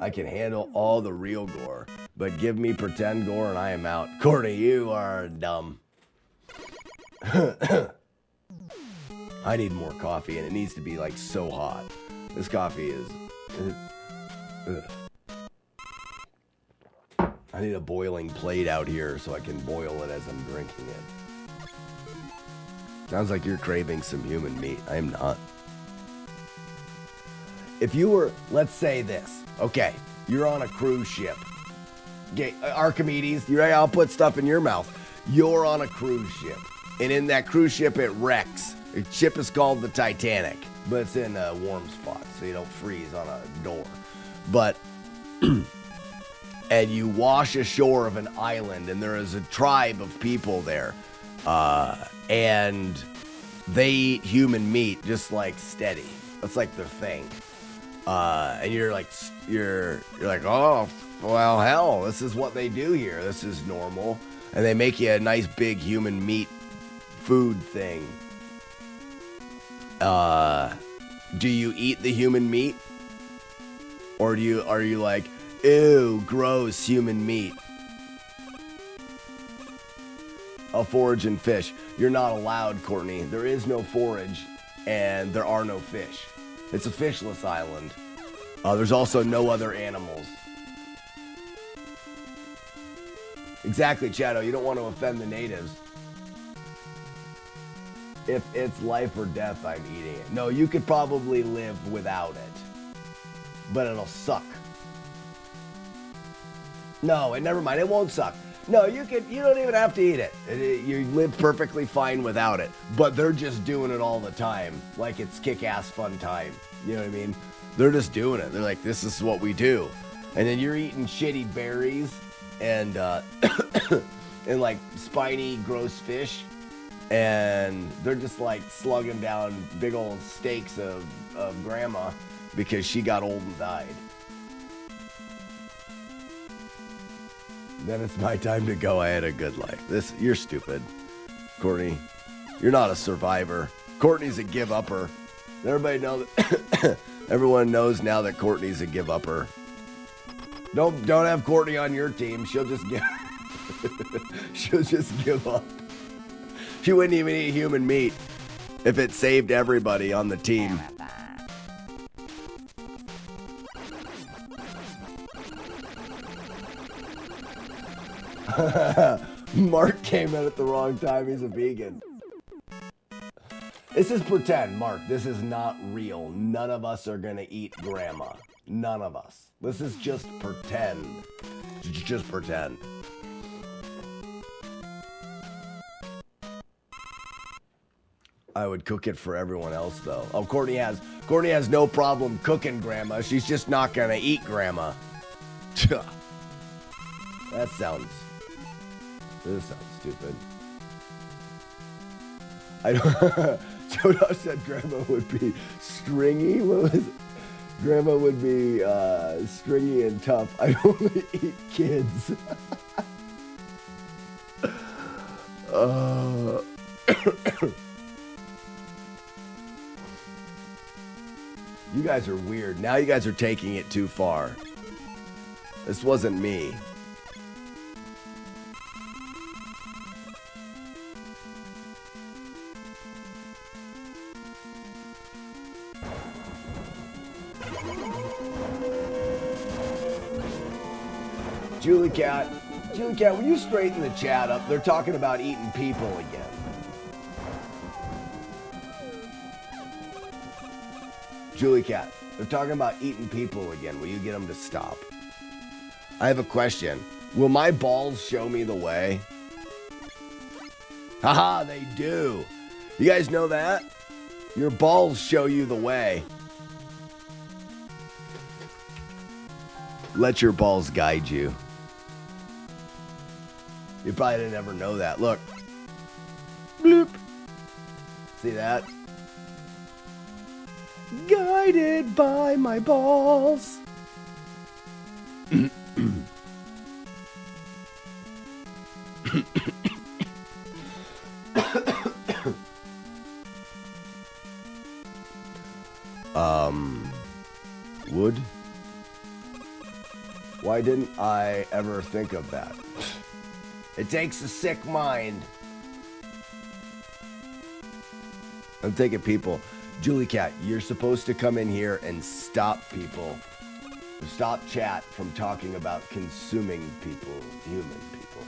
I can handle all the real gore, but give me pretend gore and I am out. Courtney, you are dumb. I need more coffee, and it needs to be like so hot. This coffee is... ugh. I need a boiling plate out here so I can boil it as I'm drinking it. Sounds like you're craving some human meat. I am not. If you were, let's say this. Okay, you're on a cruise ship. Okay, Archimedes, you're right, I'll put stuff in your mouth. You're on a cruise ship. And in that cruise ship, it wrecks. The ship is called the Titanic, but it's in a warm spot, so you don't freeze on a door. But, and you wash ashore of an island, and there is a tribe of people there. And they eat human meat just like steady. That's like their thing. And you're like, oh, well, hell, this is what they do here. This is normal. And they make you a nice big human meat food thing. Do you eat the human meat? Or are you like, ew, gross human meat? I'll forage and fish. You're not allowed, Courtney. There is no forage, and there are no fish. It's a fishless island. There's also no other animals. Exactly, Shadow. You don't want to offend the natives. If it's life or death, I'm eating it. No, you could probably live without it. But it'll suck. No, and never mind. It won't suck. No, you don't even have to eat it. You live perfectly fine without it. But they're just doing it all the time. Like it's kick-ass fun time. You know what I mean? They're just doing it. They're like, this is what we do. And then you're eating shitty berries and and like spiny, gross fish. And they're just like slugging down big old steaks of grandma because she got old and died. Then it's my time to go. I had a good life. You're stupid, Courtney. You're not a survivor. Courtney's a give-upper. Everybody know that. Everyone knows now that Courtney's a give-upper. Don't have Courtney on your team. She'll just give up. She wouldn't even eat human meat if it saved everybody on the team. Mark came in at the wrong time. He's a vegan. This is pretend, Mark. This is not real. None of us are gonna eat grandma. None of us. This is just pretend. Just pretend. I would cook it for everyone else, though. Oh, Courtney has no problem cooking grandma. She's just not gonna eat grandma. This sounds stupid. I don't. Jodo said grandma would be stringy. What was it? Grandma would be stringy and tough. I only eat kids. You guys are weird. Now you guys are taking it too far. This wasn't me. Julie Cat, will you straighten the chat up? They're talking about eating people again. Julie Cat, they're talking about eating people again. Will you get them to stop? I have a question. Will my balls show me the way? Haha, they do. You guys know that? Your balls show you the way. Let your balls guide you. You probably didn't ever know that. Look. Bloop. See that? Guided by my balls. Wood? Why didn't I ever think of that? It takes a sick mind. I'm taking people. Julie Cat, you're supposed to come in here and stop people. Stop chat from talking about consuming people, human people.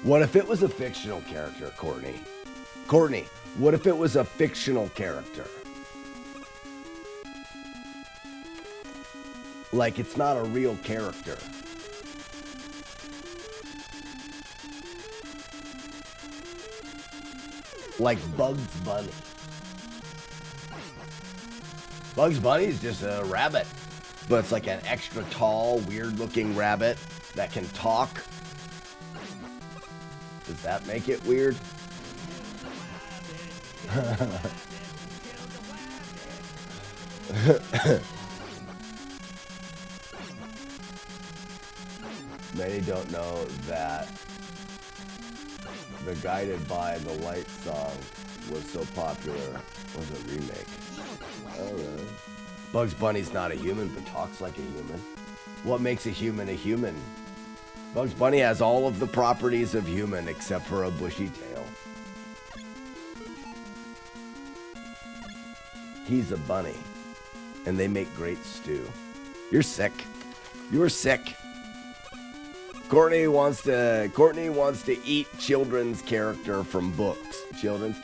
What if it was a fictional character, Courtney? Courtney, what if it was a fictional character? Like it's not a real character. Like Bugs Bunny. Bugs Bunny is just a rabbit, but it's like an extra tall, weird-looking rabbit that can talk. Does that make it weird? Many don't know that the Guided by the Light song was so popular. Was a remake. Oh, really? Bugs Bunny's not a human, but talks like a human. What makes a human a human? Bugs Bunny has all of the properties of human except for a bushy tail. He's a bunny, and they make great stew. You're sick. You're sick. Courtney wants to eat children's character from books. Children's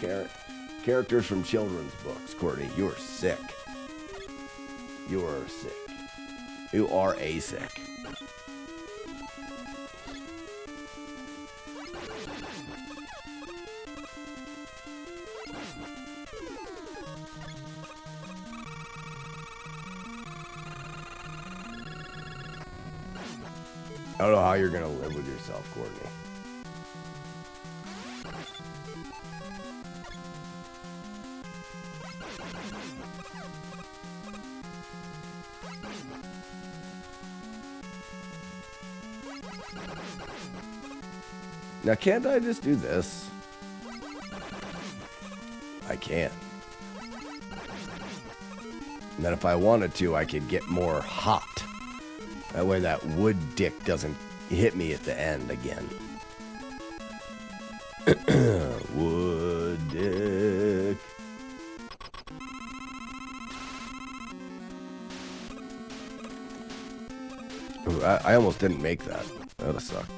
characters from children's books. Courtney, you're sick. You are sick. You are a sick. I don't know how you're gonna live with yourself, Courtney. Now, can't I just do this? I can. And then if I wanted to, I could get more hot. That way that wood dick doesn't hit me at the end again. Wood dick. Ooh, I almost didn't make that. That would have sucked.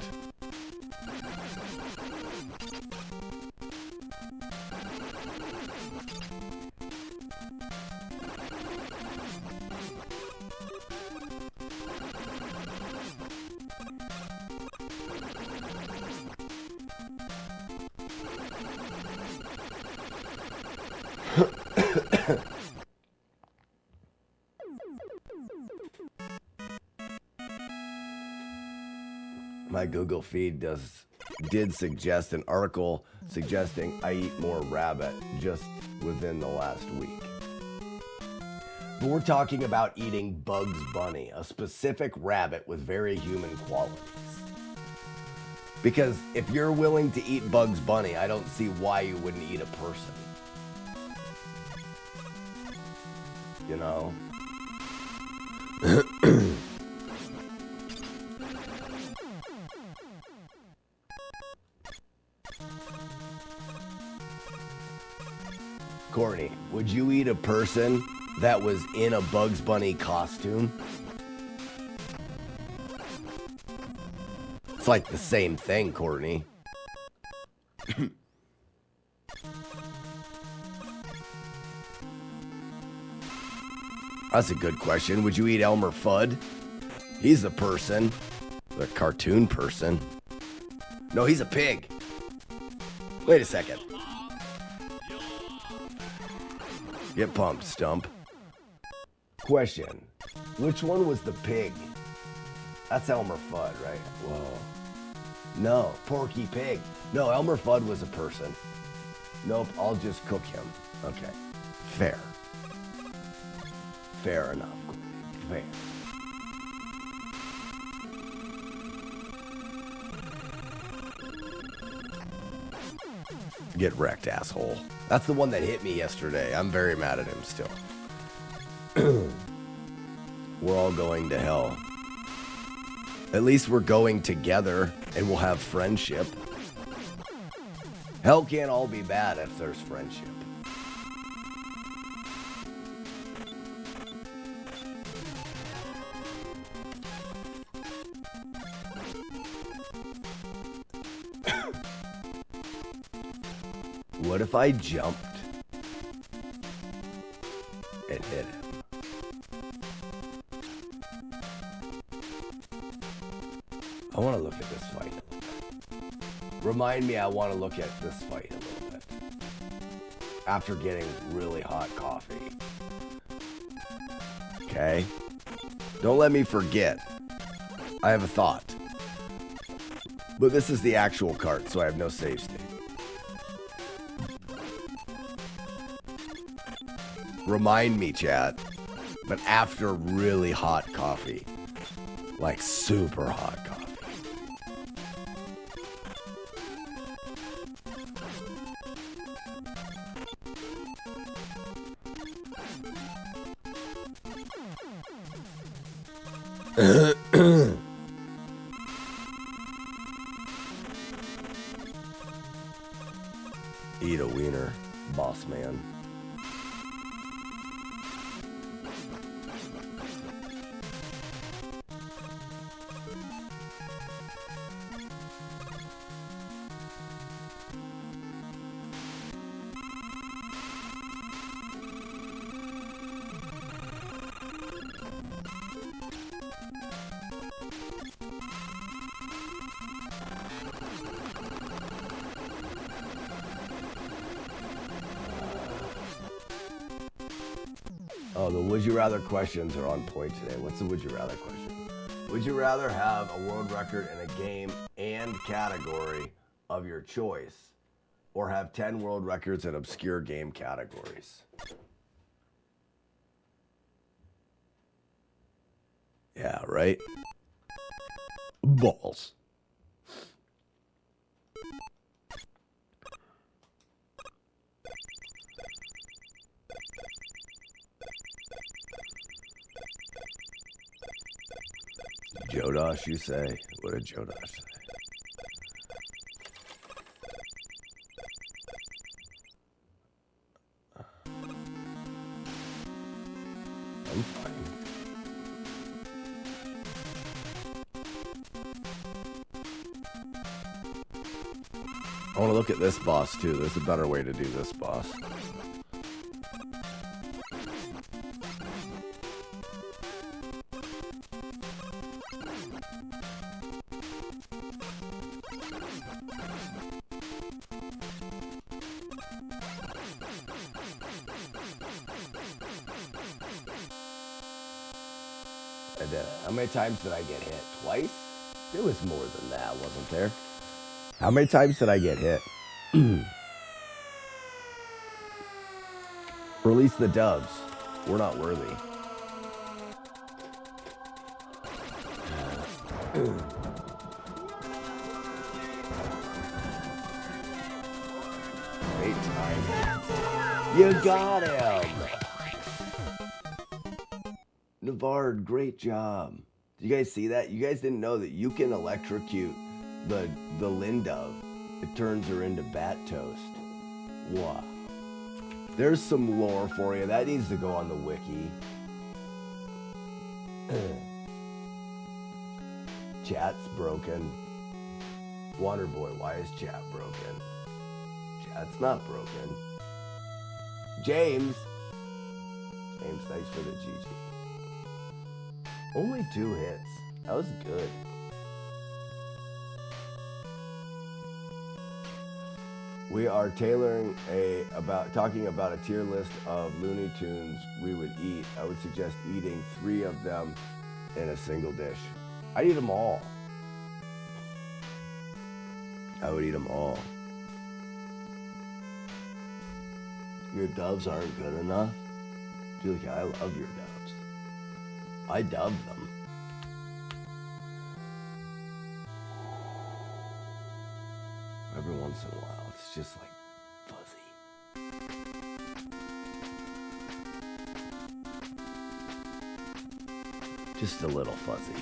My Google feed did suggest an article suggesting I eat more rabbit just within the last week. But we're talking about eating Bugs Bunny, a specific rabbit with very human qualities. Because if you're willing to eat Bugs Bunny, I don't see why you wouldn't eat a person. You know? Courtney, would you eat a person that was in a Bugs Bunny costume? It's like the same thing, Courtney. That's a good question. Would you eat Elmer Fudd? He's a person. The cartoon person. No, he's a pig. Wait a second. Get pumped, Stump. Question. Which one was the pig? That's Elmer Fudd, right? Whoa. No, Porky Pig. No, Elmer Fudd was a person. Nope, I'll just cook him. Okay. Fair. Fair enough. Fair. Get wrecked, asshole. That's the one that hit me yesterday. I'm very mad at him still. We're all going to hell. At least we're going together and we'll have friendship. Hell can't all be bad if there's friendship. What if I jumped and hit him? I want to look at this fight a little bit. Remind me I want to look at this fight a little bit. After getting really hot coffee. Okay? Don't let me forget. I have a thought. But this is the actual cart, so I have no save state. Remind me, chat. But after really hot coffee. Like super hot coffee. Eat a wiener, boss man. Oh, the would you rather questions are on point today. What's the would you rather question? Would you rather have a world record in a game and category of your choice, or have 10 world records in obscure game categories? Yeah, right? Balls. Jodosh, you say? What did Jodosh say? I'm fine. I want to look at this boss too. There's a better way to do this boss. I did it. How many times did I get hit? Twice? There was more than that, wasn't there? How many times did I get hit? Release the doves. We're not worthy. Great time. You got him! Navard, great job. Did you guys see that? You guys didn't know that you can electrocute the Lindove. It turns her into bat toast. Wow. There's some lore for you. That needs to go on the wiki. Chat's broken. Waterboy, why is chat broken? Chat's not broken. James, thanks for the GG. Only 2 hits. That was good. We are talking about a tier list of Looney Tunes we would eat. I would suggest eating 3 of them in a single dish. I'd eat them all. I would eat them all. Your doves aren't good enough? Julia, I love your doves. I dub them. Every once in a while, it's just like fuzzy. Just a little fuzzy.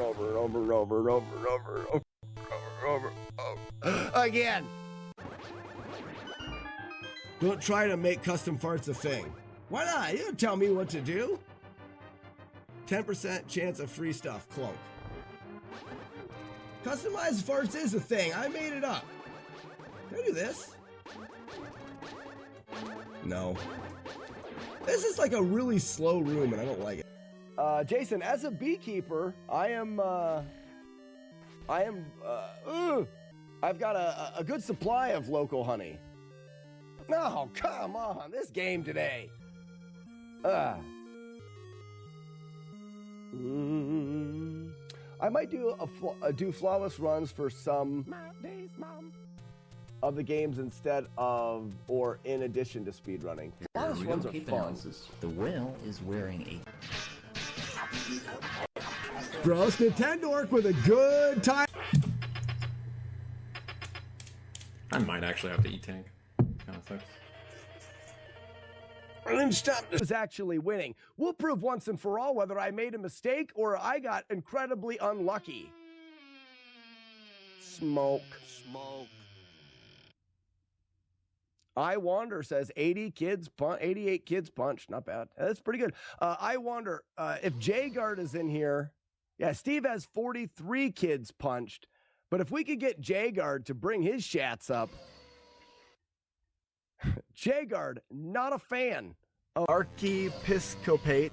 and over and over and over and over and over and over and over. Again. Don't try to make custom farts a thing. Why not? You don't tell me what to do. 10% chance of free stuff. Cloak. Customized farts is a thing. I made it up. Can I do this? No. This is like a really slow room and I don't like it. Jason, as a beekeeper, I've got a good supply of local honey. Oh, come on, this game today. I might do do flawless runs for some of the games instead of or in addition to speedrunning. Flawless runs are fun. The whale is wearing a Gross Nintendo with a good time. I might actually have to E-Tank. Kind of sucks. I didn't stop this. Was actually winning. We'll prove once and for all whether I made a mistake or I got incredibly unlucky. Smoke. I Wander says 88 kids punched. Not bad. That's pretty good. I wonder if J-Guard is in here. Yeah, Steve has 43 kids punched. But if we could get J-Guard to bring his shats up. J-Guard, not a fan. Archiepiscopate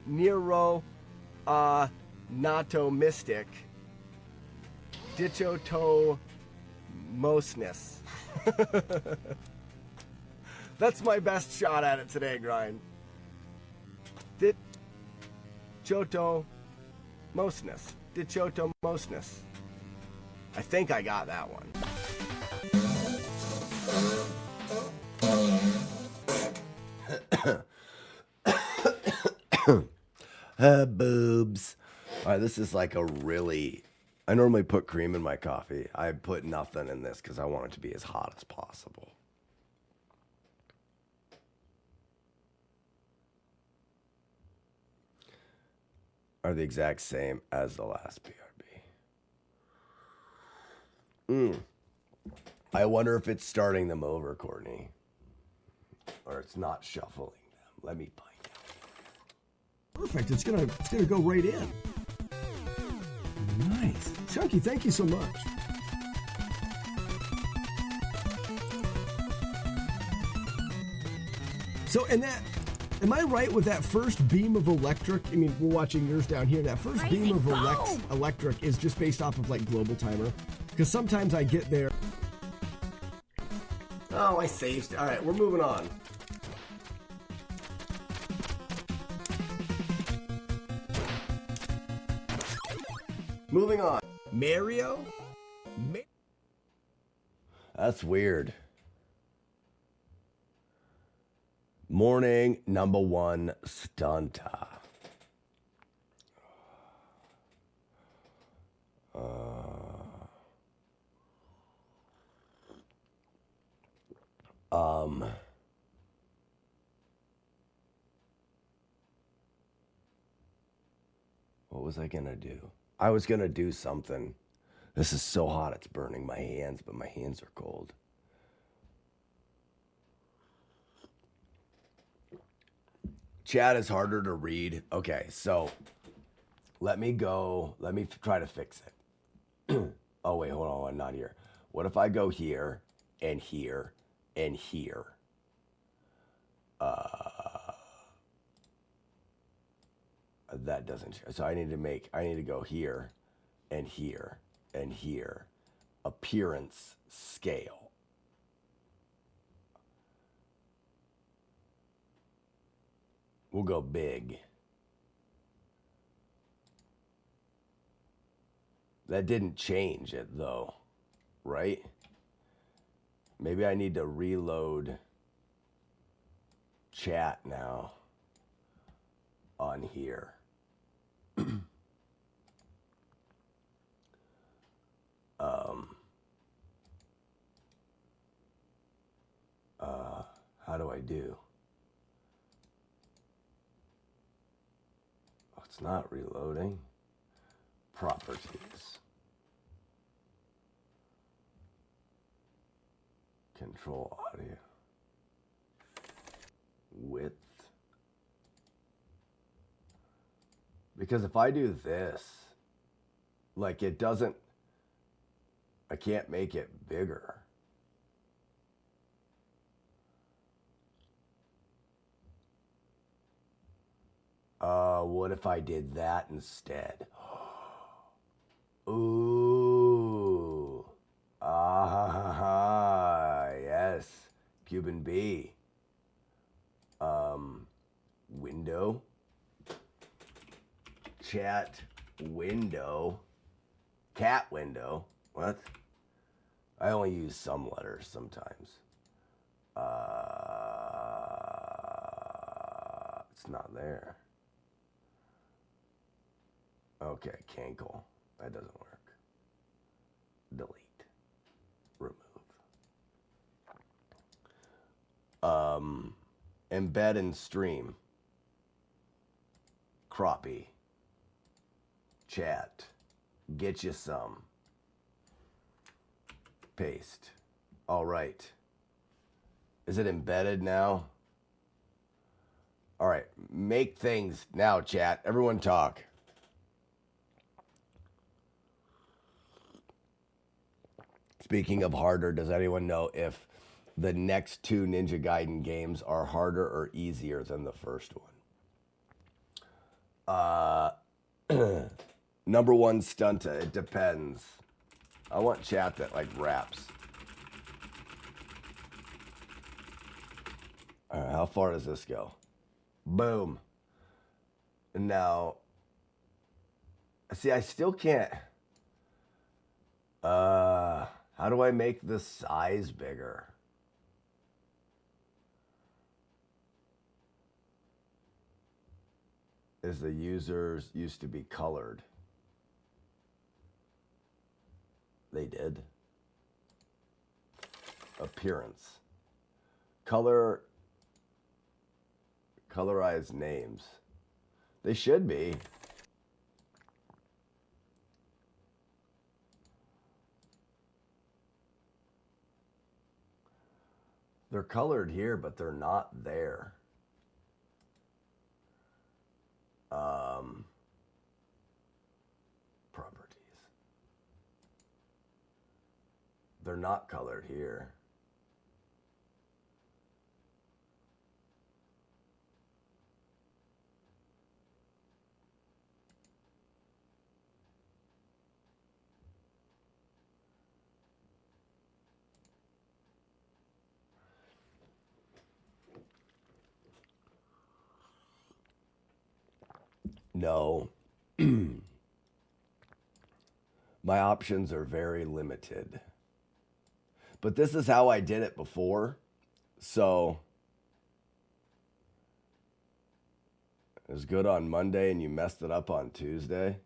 Nero, Nato Mystic, Ditchotomosness. That's my best shot at it today, Grind. Did Choto Mosness. Did Choto Mosness. I think I got that one. Boobs. All right, this is like a really... I normally put cream in my coffee. I put nothing in this because I want it to be as hot as possible. Are the exact same as the last BRB. I wonder if it's starting them over, Courtney. Or it's not shuffling them. Let me find out. Perfect. It's gonna go right in. Nice. Chunky, thank you so much. So, and that, am I right with that first beam of electric? I mean, we're watching yours down here. That first beam of electric is just based off of like global timer. Because sometimes I get there. Oh, I saved. All right, we're moving on. Moving on. Mario? That's weird. Morning number 1 stunter. What was I gonna do? I was gonna do something. This is so hot, it's burning my hands, but my hands are cold. Chat is harder to read. Okay, so let me go. Let me try to fix it. Oh, wait, hold on. I'm not here. What if I go here and here and here? That doesn't. So I need to go here and here and here. Appearance scale. We'll go big. That didn't change it though, right? Maybe I need to reload chat now on here. How do I do? Oh, it's not reloading. Properties. Control audio. Width. Because if I do this, like it doesn't, I can't make it bigger. What if I did that instead? Ooh. Ah, yes. Cuban B. Window. Chat window. Cat window. What? I only use some letters sometimes. It's not there. Okay, cankle. That doesn't work. Delete. Remove. Embed and stream. Crappie. Chat. Get you some. Paste. All right. Is it embedded now? All right. Make things now, chat. Everyone talk. Speaking of harder, does anyone know if the next 2 Ninja Gaiden games are harder or easier than the first one? Number 1 stunta, it depends. I want chat that like raps. All right, how far does this go? Boom. Now, see, I still can't. How do I make the size bigger? Is the users used to be colored? They did. Appearance. Colorized names. They should be. They're colored here, but they're not there. Properties. They're not colored here. No. My options are very limited. But this is how I did it before. So it was good on Monday and you messed it up on Tuesday.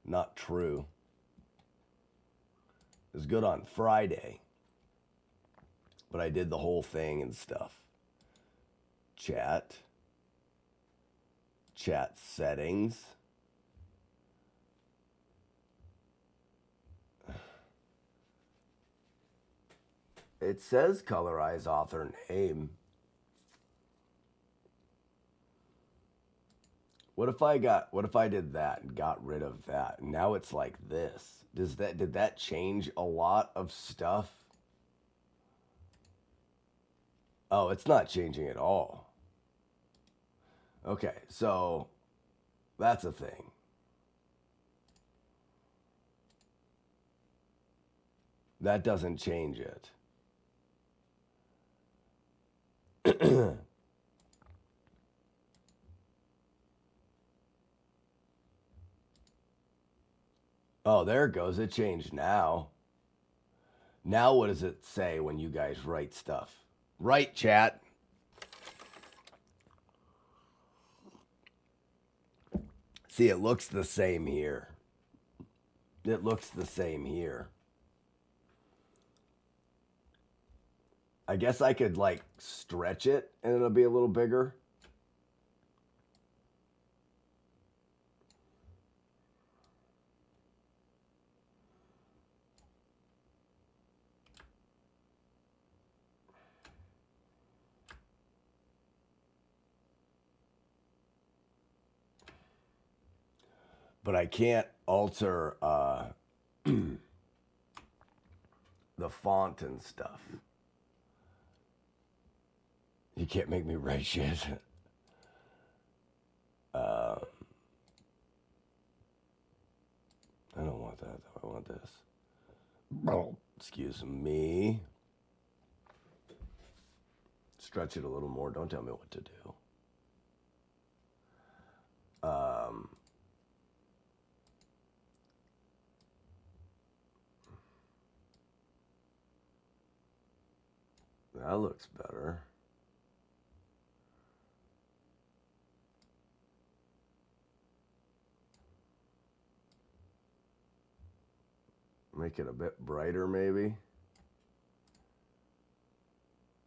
Not true. It was good on Friday. But I did the whole thing and stuff. Chat settings. It says colorize author name. What if I did that and got rid of that? Now it's like this. Did that change a lot of stuff? Oh, it's not changing at all. Okay, so that's a thing. That doesn't change it. Oh, there it goes. It changed now. Now what does it say when you guys write stuff? Right, chat. See, it looks the same here. It looks the same here. I guess I could, like, stretch it and it'll be a little bigger. But I can't alter the font and stuff. You can't make me write shit. I don't want that, though. I want this. Excuse me. Stretch it a little more. Don't tell me what to do. That looks better. Make it a bit brighter, maybe.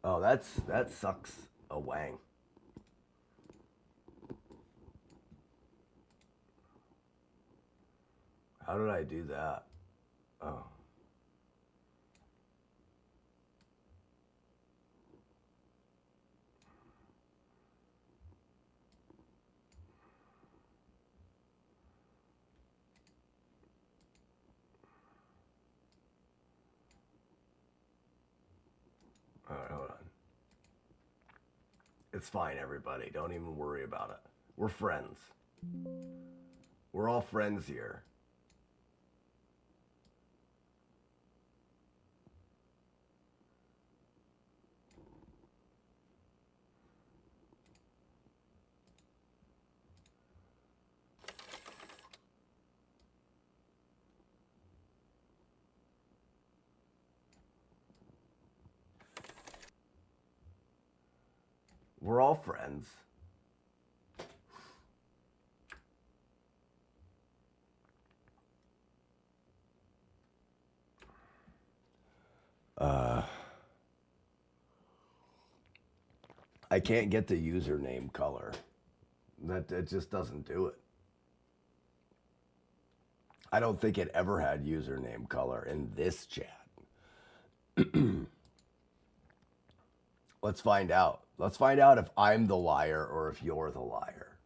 Oh, that sucks a wang. How did I do that? Oh. All right, hold on. It's fine, everybody. Don't even worry about it. We're friends. We're all friends here. We're all friends. I can't get the username color. That it just doesn't do it. I don't think it ever had username color in this chat. Let's find out. Let's find out if I'm the liar or if you're the liar.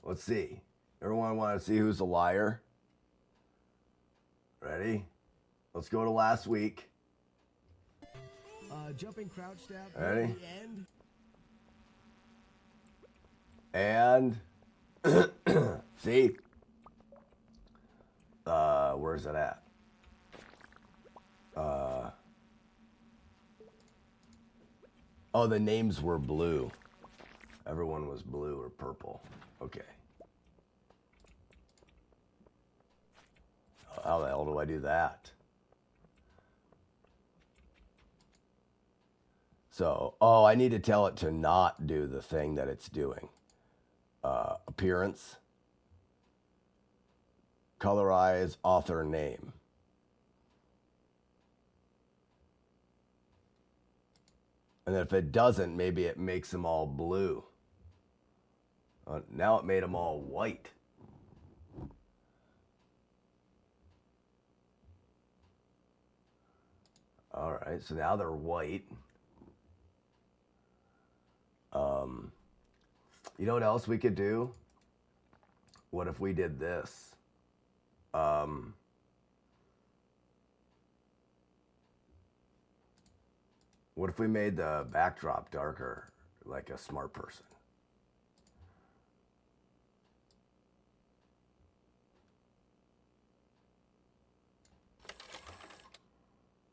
Let's see. Everyone want to see who's the liar? Ready? Let's go to last week. Jumping crouch stab. Ready? At the And end. see? Where's it at? Oh, the names were blue. Everyone was blue or purple. Okay. How the hell do I do that? So, oh, I need to tell it to not do the thing that it's doing. Appearance. Colorize author name. And if it doesn't, maybe it makes them all blue. Now it made them all white. All right, so now they're white. You know what else we could do? What if we did this? What if we made the backdrop darker, like a smart person?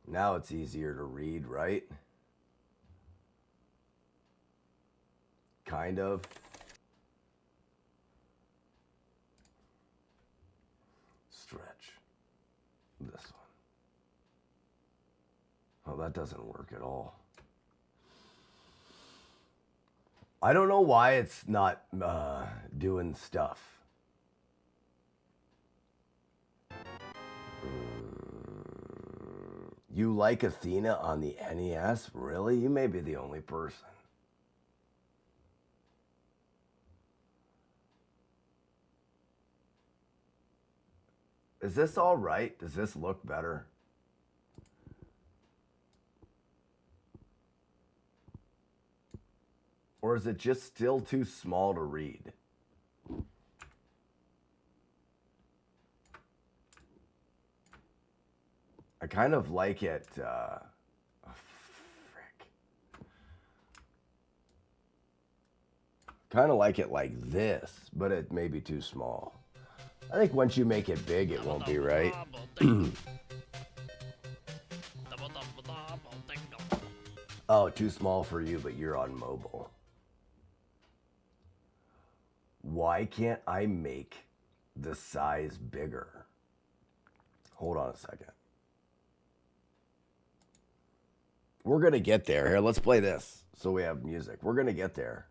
Now it's easier to read, right? Kind of. Stretch. This one. Oh, that doesn't work at all. I don't know why it's not doing stuff. You like Athena on the NES? Really? You may be the only person. Is this all right? Does this look better? Or is it just still too small to read? I kind of like it, frick. Kind of like it like this, but it may be too small. I think once you make it big, it won't be right. Oh, too small for you, but you're on mobile. Why can't I make the size bigger? Hold on a second. We're going to get there. Here, let's play this so we have music. We're going to get there.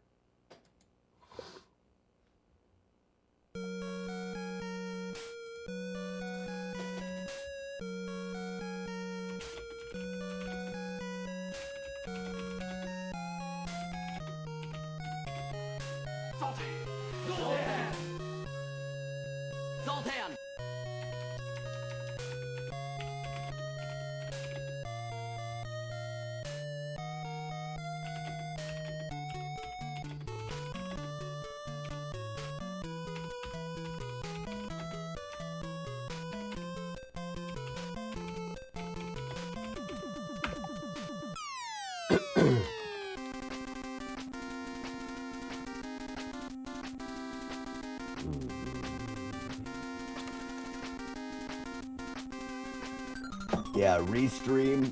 Yeah, Restream.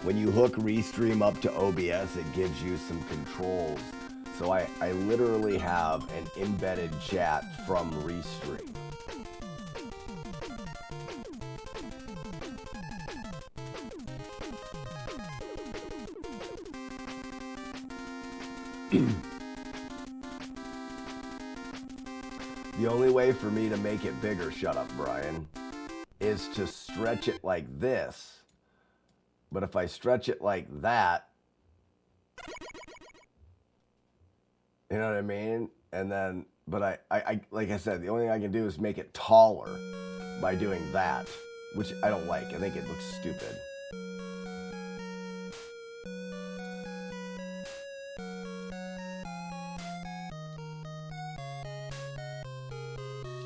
When you hook Restream up to OBS, it gives you some controls. So I literally have an embedded chat from Restream. The only way for me to make it bigger, shut up, Brian, is to stretch it like this. But if I stretch it like that, you know what I mean? And then, but I like I said, the only thing I can do is make it taller by doing that, which I don't like. I think it looks stupid.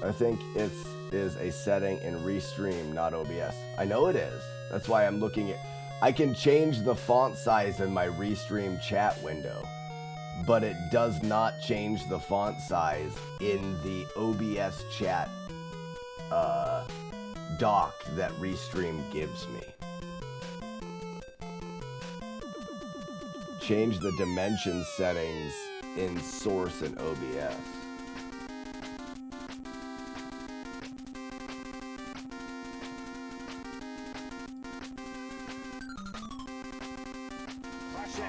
I think it is a setting in Restream, not OBS. I know it is. That's why I'm looking at... I can change the font size in my Restream chat window, but it does not change the font size in the OBS chat doc that Restream gives me. Change the dimension settings in Source and OBS.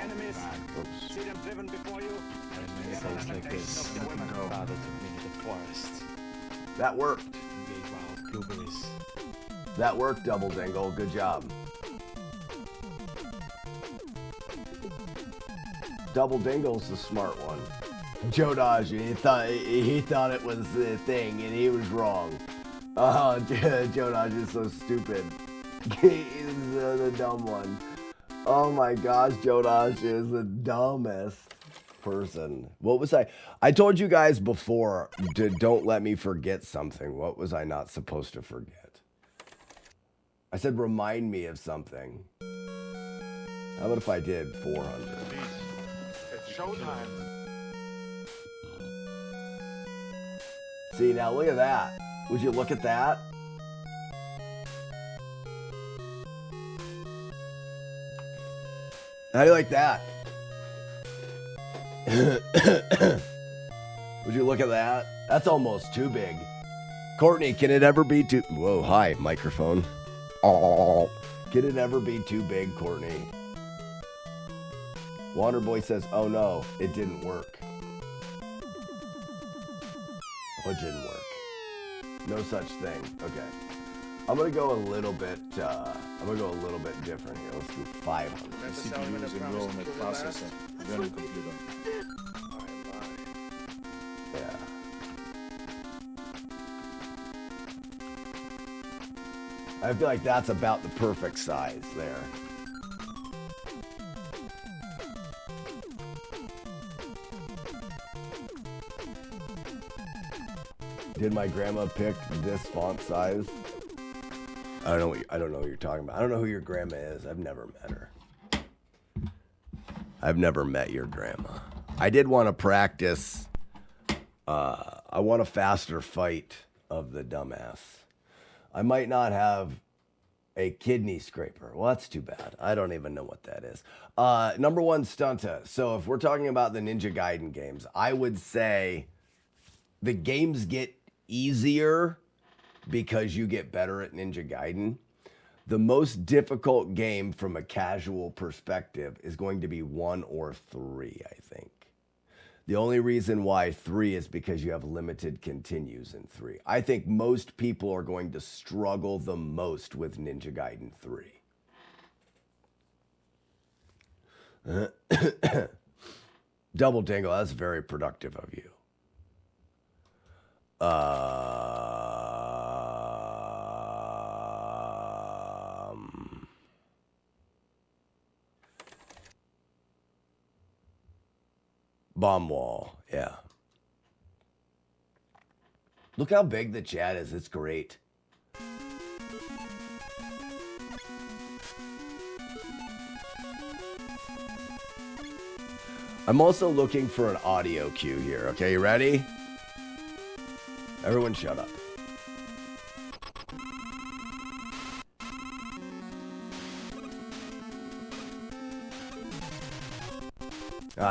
Enemies. Oops. See them driven before you. Sounds like this. Father took me to the forest. That worked. And gave wild blueberries. That worked, Double Dingle. Good job. Double Dingle's the smart one. Joe Dodge, he thought it was the thing, and he was wrong. Oh, Joe Dodge is so stupid. He's the dumb one. Oh my gosh, Joe Dodge is the dumbest person. What was I told you guys before, don't let me forget something. What was I not supposed to forget? I said remind me of something. How about if I did 400? It's showtime. See, now look at that. Would you look at that? How do you like that? Would you look at that? That's almost too big. Courtney, can it ever be too... Whoa, hi, microphone. Oh, can it ever be too big, Courtney? Wanderboy says, oh no, it didn't work. Oh, it didn't work. No such thing. Okay. I'm gonna go a little bit different here. Let's do 500. CPU is enrollment processor, running computer. Yeah. I feel like that's about the perfect size there. Did my grandma pick this font size? I don't know what you're talking about. I don't know who your grandma is. I've never met her. I've never met your grandma. I did want to practice. I want a faster fight of the dumbass. I might not have a kidney scraper. Well, that's too bad. I don't even know what that is. Number one, Stunta. So if we're talking about the Ninja Gaiden games, I would say the games get easier because you get better at Ninja Gaiden. The most difficult game from a casual perspective is going to be 1 or 3, I think. The only reason why 3 is because you have limited continues in 3. I think most people are going to struggle the most with Ninja Gaiden 3. Double Dingle, that's very productive of you. Bomb wall, yeah. Look how big the chat is. It's great. I'm also looking for an audio cue here. Okay, you ready? Everyone shut up.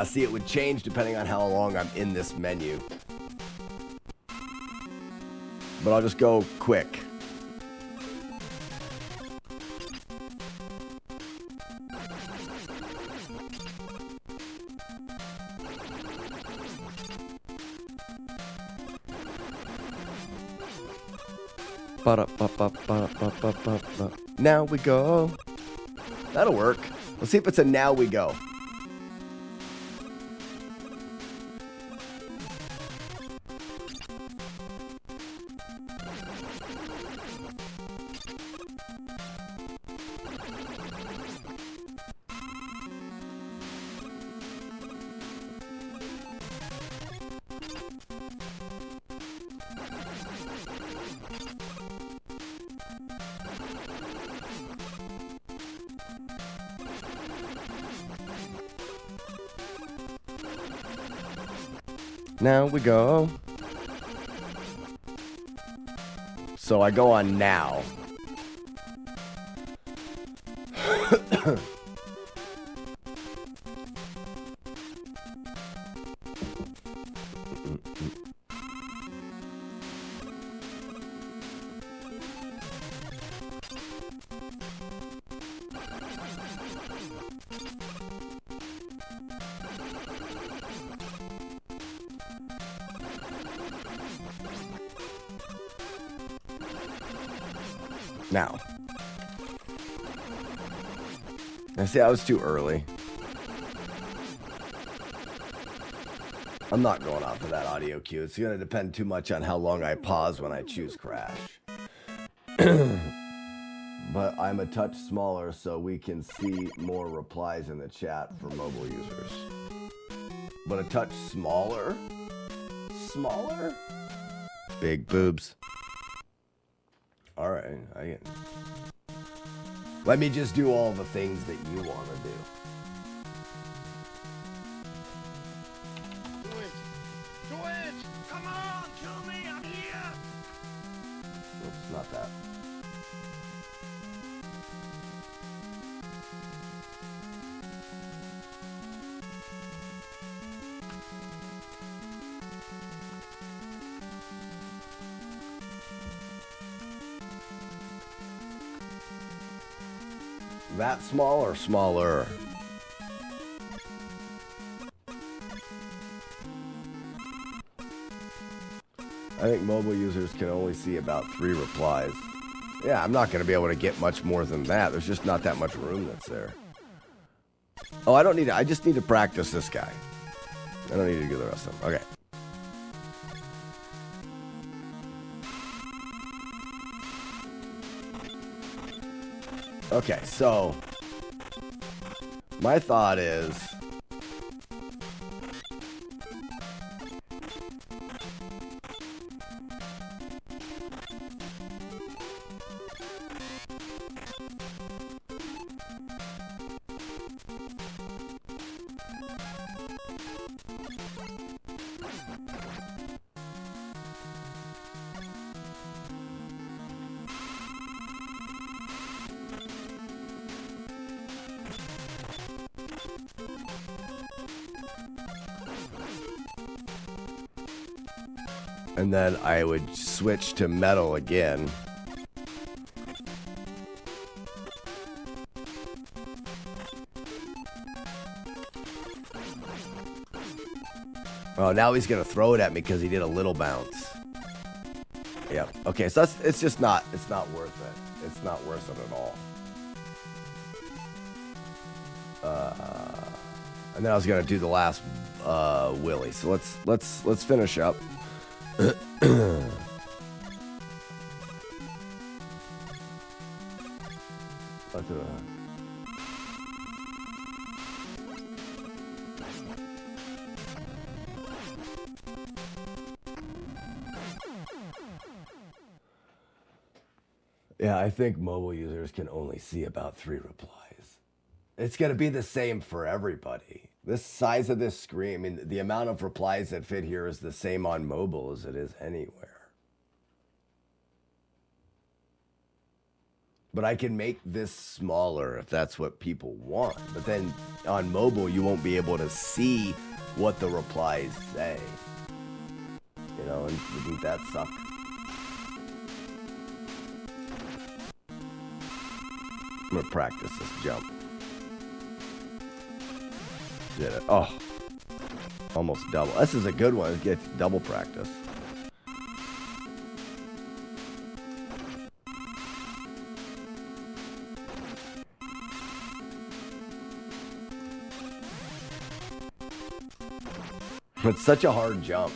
See, it would change depending on how long I'm in this menu. But I'll just go quick. Now we go. That'll work. Let's see if it's a now we go. Now we go. So I go on now. Now. I see I was too early. I'm not going off of that audio cue. It's going to depend too much on how long I pause when I choose crash. But I'm a touch smaller so we can see more replies in the chat for mobile users. But a touch smaller? Smaller? Big boobs. All right, let me just do all the things that you want to do. Do it! Do it! Come on! Kill me! I'm here! Oops, not that. That small or smaller? I think mobile users can only see about 3 replies. Yeah, I'm not going to be able to get much more than that. There's just not that much room that's there. Oh, I don't need to. I just need to practice this guy. I don't need to do the rest of them. Okay. Okay, so my thought is and then I would switch to metal again. Oh, now he's gonna throw it at me because he did a little bounce. Yep. Okay, so it's just not. It's not worth it. It's not worth it at all. And then I was gonna do the last Willy. So let's finish up. Yeah, I think mobile users can only see about 3 replies. It's going to be the same for everybody. The size of this screen, I mean, the amount of replies that fit here is the same on mobile as it is anywhere. But I can make this smaller if that's what people want. But then on mobile, you won't be able to see what the replies say. You know, and wouldn't that suck? I'm gonna practice this jump. Did it. Oh. Almost double. This is a good one. Get double practice. It's such a hard jump.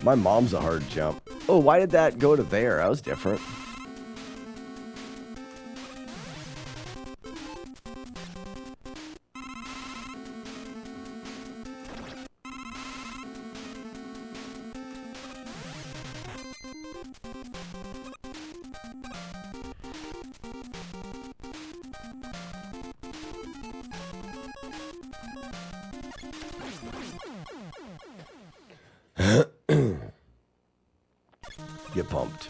My mom's a hard jump. Oh, why did that go to there? That was different. Get pumped.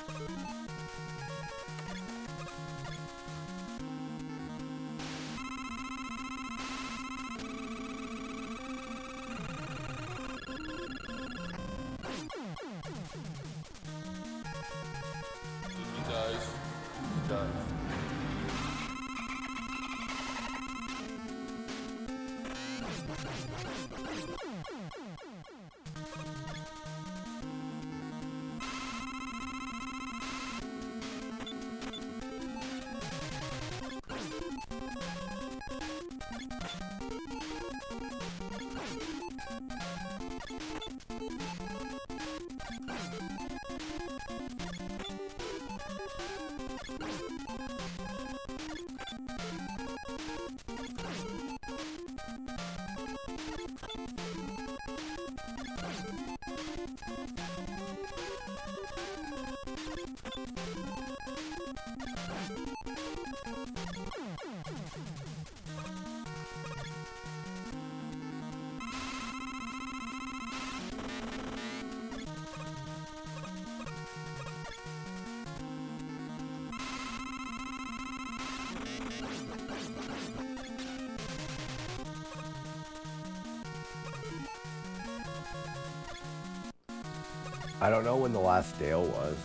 I don't know when the last Dale was.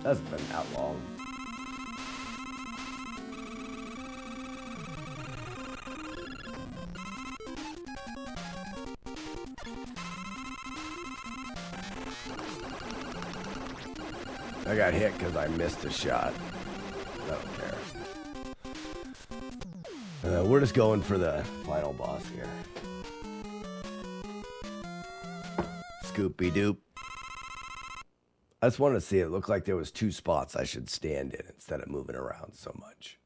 Hasn't been that long. I got hit because I missed a shot. I don't care. We're just going for the final boss here. Scoopy doop. I just wanted to see it looked like there was 2 spots I should stand in instead of moving around so much.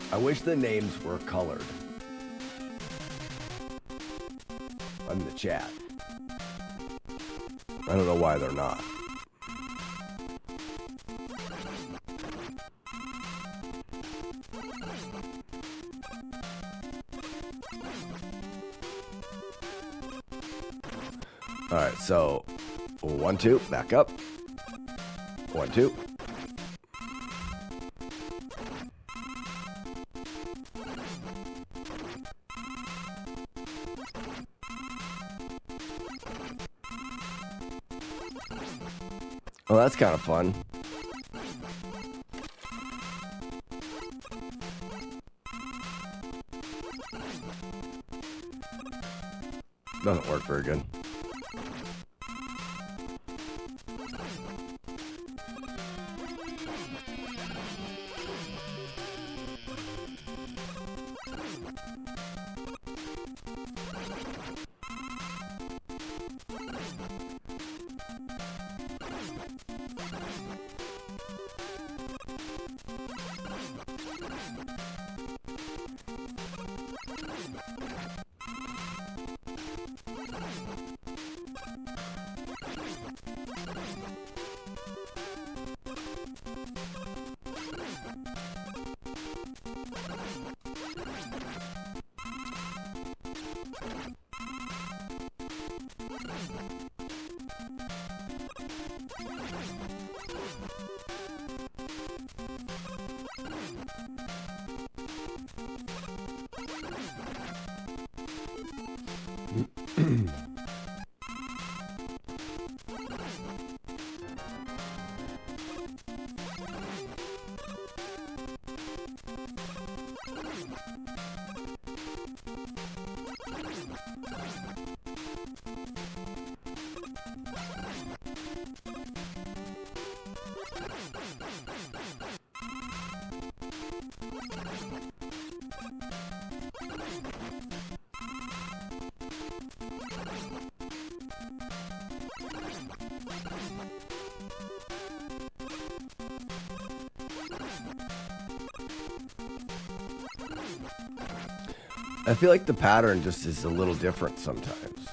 I wish the names were colored in the chat. I don't know why they're not. All right, so 1, 2, back up. 1, 2. Well, that's kind of fun. Doesn't work very good. I feel like the pattern just is a little different sometimes.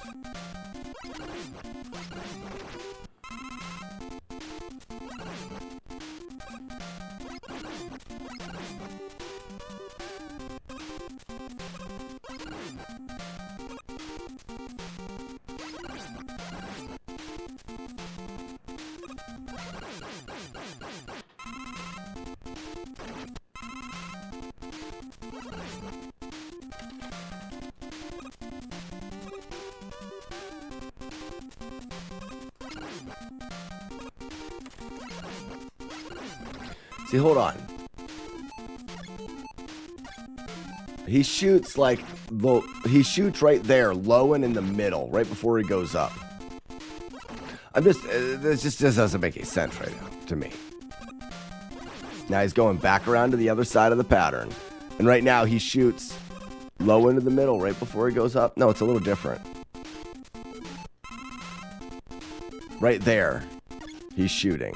See, hold on. He shoots like he shoots right there, low and in the middle, right before he goes up. This just doesn't make any sense right now to me. Now he's going back around to the other side of the pattern, and right now he shoots low into the middle right before he goes up. No, it's a little different. Right there, he's shooting.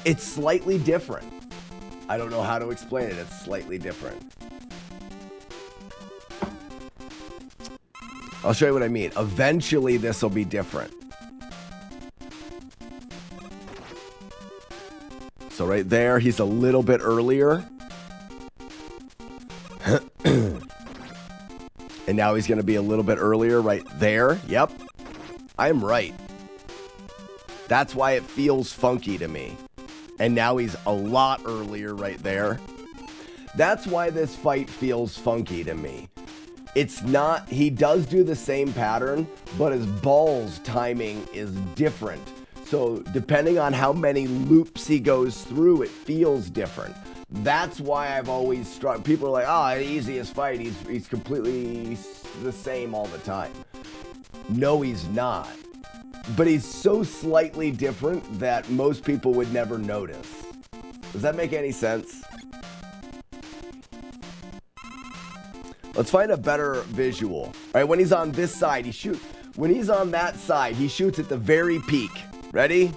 It's slightly different. I don't know how to explain it. It's slightly different. I'll show you what I mean. Eventually, this will be different. So right there, he's a little bit earlier. And now he's going to be a little bit earlier right there. Yep. I'm right. That's why it feels funky to me. And now he's a lot earlier right there. That's why this fight feels funky to me. It's not, he does do the same pattern, but his balls timing is different. So depending on how many loops he goes through, it feels different. That's why I've always struck. People are like, oh, easiest fight. He's completely the same all the time. No, he's not. But he's so slightly different that most people would never notice. Does that make any sense? Let's find a better visual. All right, when he's on this side, he shoots. When he's on that side, he shoots at the very peak. Ready?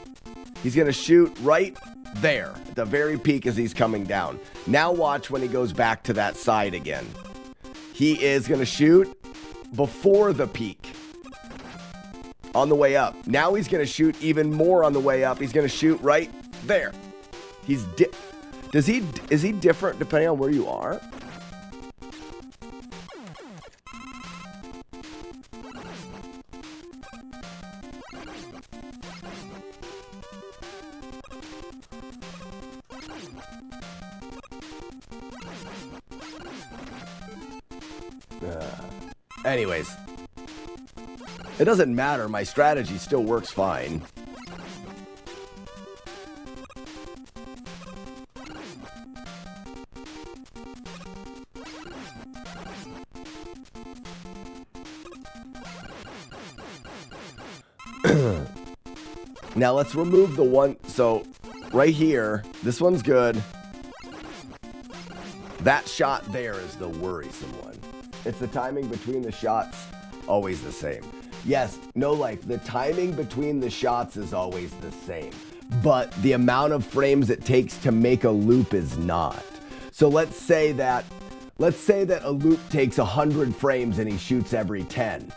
He's going to shoot right there at the very peak as he's coming down. Now watch when he goes back to that side again. He is going to shoot before the peak. On the way up. Now he's going to shoot even more on the way up. He's going to shoot right there. Is he different depending on where you are? Anyways. It doesn't matter. My strategy still works fine. Now let's remove the one. So right here, this one's good. That shot there is the worrisome one. It's the timing between the shots, always the same. Yes, no, like the timing between the shots is always the same, but the amount of frames it takes to make a loop is not. So let's say that a loop takes 100 frames and he shoots every 10.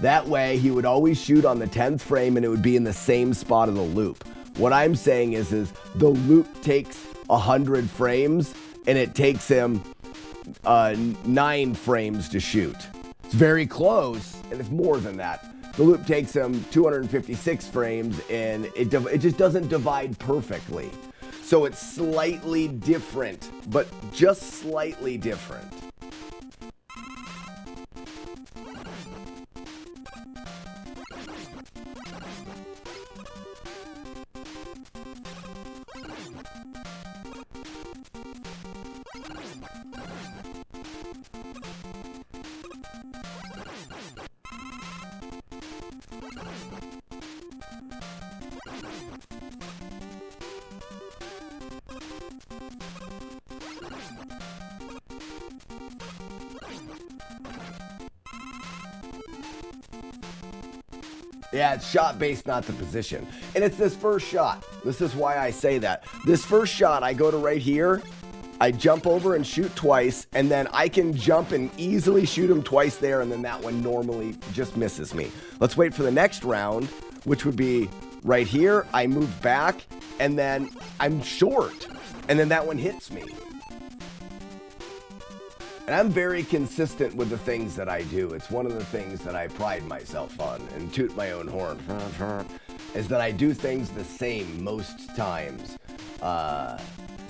That way he would always shoot on the 10th frame and it would be in the same spot of the loop. What I'm saying is the loop takes 100 frames and it takes him 9 frames to shoot. It's very close, and it's more than that. The loop takes him 256 frames, and it just doesn't divide perfectly. So it's slightly different, but just slightly different. Yeah, it's shot based, not the position. And it's this first shot. This is why I say that. This first shot, I go to right here, I jump over and shoot twice, and then I can jump and easily shoot him twice there, and then that one normally just misses me. Let's wait for the next round, which would be right here. I move back, and then I'm short, and then that one hits me. And I'm very consistent with the things that I do. It's one of the things that I pride myself on and toot my own horn, is that I do things the same most times.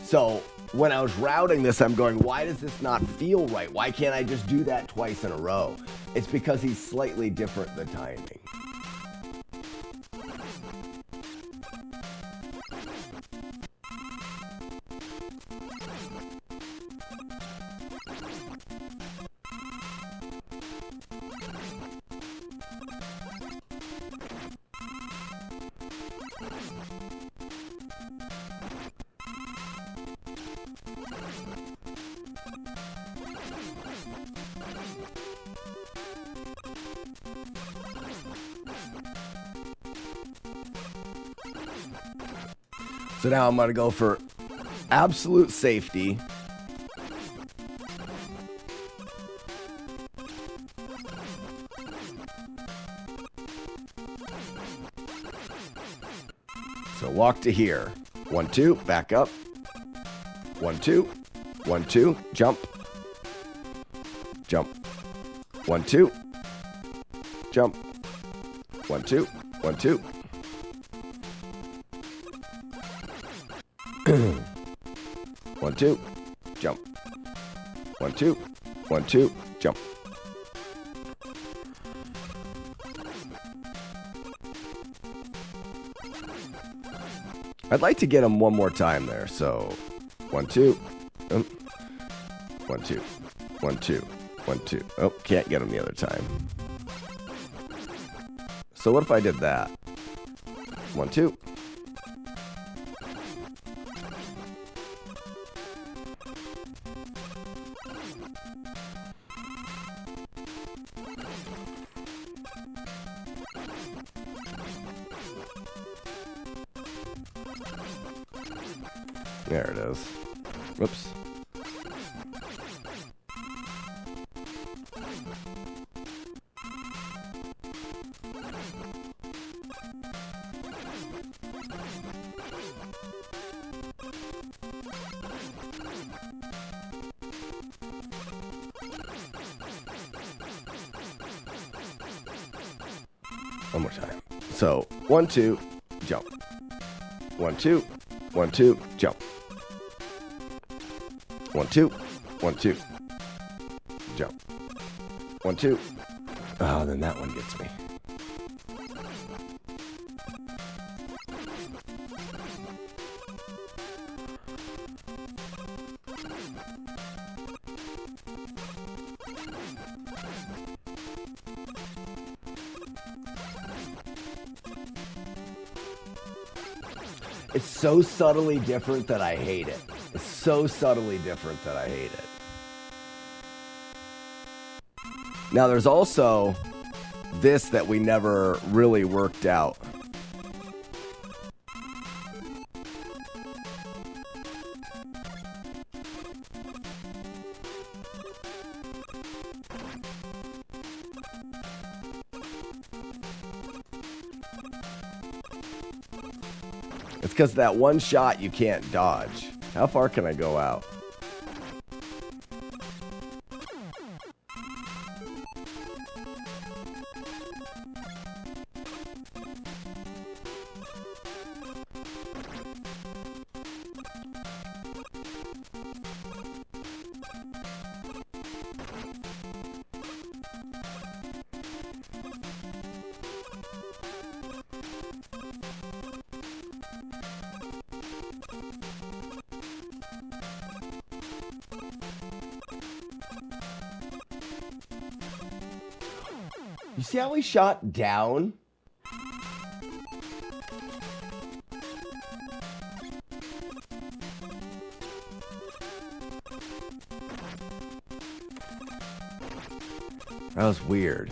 So when I was routing this, I'm going, why does this not feel right? Why can't I just do that twice in a row? It's because he's slightly different, the timing. So now I'm going to go for absolute safety. So walk to here. 1, 2, back up. 1, 2, 1, 2, jump. Jump. 1, 2, jump. 1, 2, 1, 2. 1, 2, jump. 1, 2, 1, 2, jump. I'd like to get him one more time there. So 1, 2, 1, 2, 1, 2, 1, 2. Oh, can't get him the other time. So what if I did that? 1, 2. There it is. Whoops. One more time. So 1, 2, jump. 1, 2, 1, 2, jump. 1, 2, 1, 2, jump. 1, 2. Oh, then that one gets me. It's so subtly different that I hate it. It's so subtly different that I hate it. Now, there's also this that we never really worked out. It's because that one shot you can't dodge. How far can I go out? You see how he shot down? That was weird.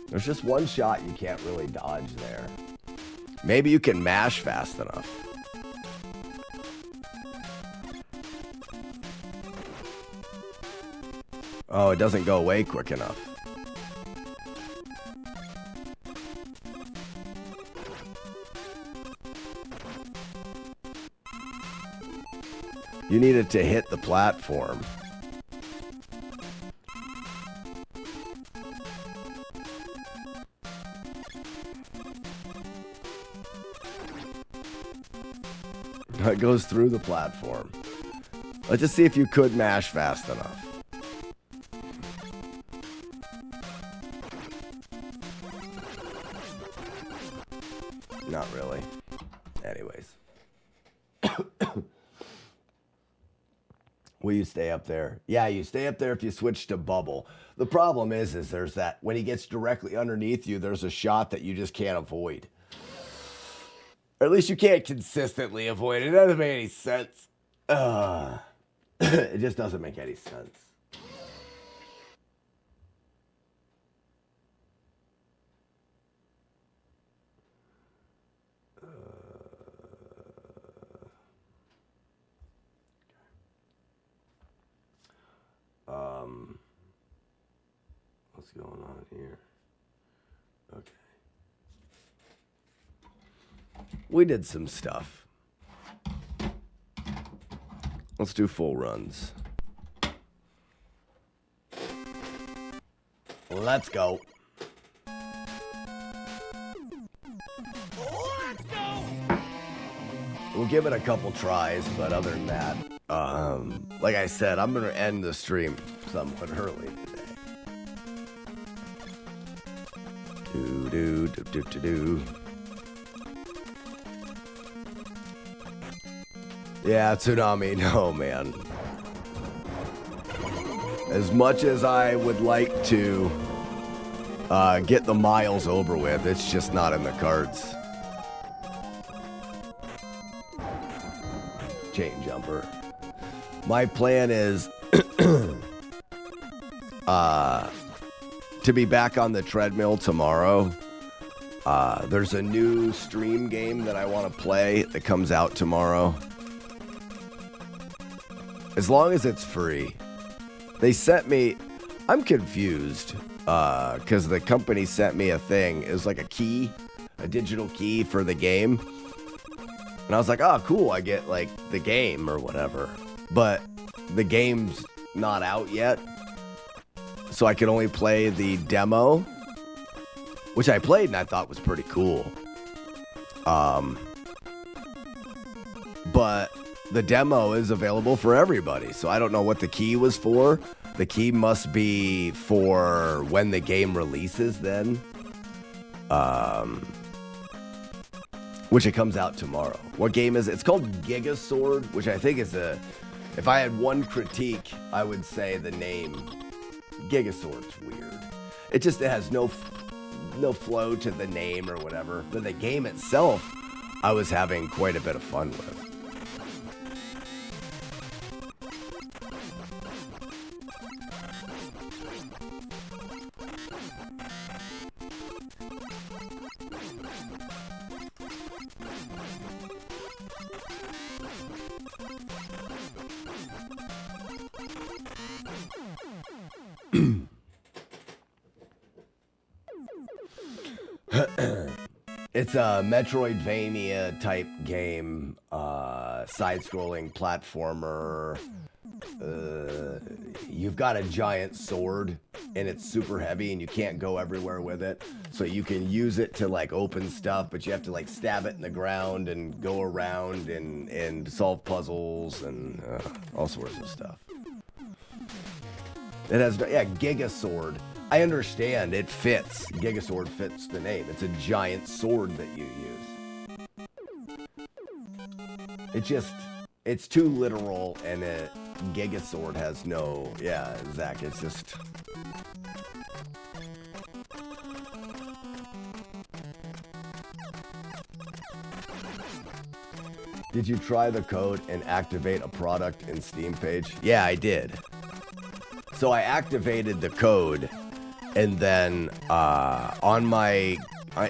There's just one shot you can't really dodge there. Maybe you can mash fast enough. Oh, it doesn't go away quick enough. You needed to hit the platform. It goes through the platform. Let's just see if you could mash fast enough. Not really. Anyways. Will you stay up there? Yeah, you stay up there if you switch to bubble. The problem is there's that when he gets directly underneath you, there's a shot that you just can't avoid. Or at least you can't consistently avoid it. It doesn't make any sense. It just doesn't make any sense. What's going on here? Okay. We did some stuff. Let's do full runs. Let's go. Let's go! We'll give it a couple tries, but other than that, like I said, I'm gonna end the stream somewhat early today. Do. Yeah, Tsunami, no, man. As much as I would like to get the miles over with, it's just not in the cards. Chain jumper. My plan is to be back on the treadmill tomorrow. There's a new stream game that I want to play that comes out tomorrow. As long as it's free. They sent me... I'm confused. Because the company sent me a thing. It was like a key. A digital key for the game. And I was like, oh, cool. I get, like, the game or whatever. But the game's not out yet. So I could only play the demo. Which I played and I thought was pretty cool. But the demo is available for everybody. So I don't know what the key was for. The key must be for when the game releases then. Which it comes out tomorrow. What game is it? It's called Gigasword, which I think is a... If I had one critique, I would say the name Gigasword's weird. It has no flow to the name or whatever. But the game itself, I was having quite a bit of fun with. It's a Metroidvania type game, side-scrolling platformer. You've got a giant sword, and it's super heavy, and you can't go everywhere with it. So you can use it to like open stuff, but you have to like stab it in the ground and go around and solve puzzles and all sorts of stuff. It has, yeah, Gigasword. I understand, it fits. Gigasword fits the name. It's a giant sword that you use. It just, it's too literal, and Gigasword has no, yeah, Zach, it's just... Did you try the code and activate a product in Steam page? Yeah, I did. So I activated the code, and then on my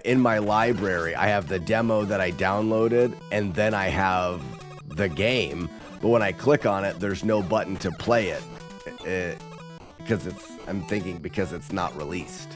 in my library, I have the demo that I downloaded, and then I have the game. But when I click on it, there's no button to play it, because I'm thinking because it's not released.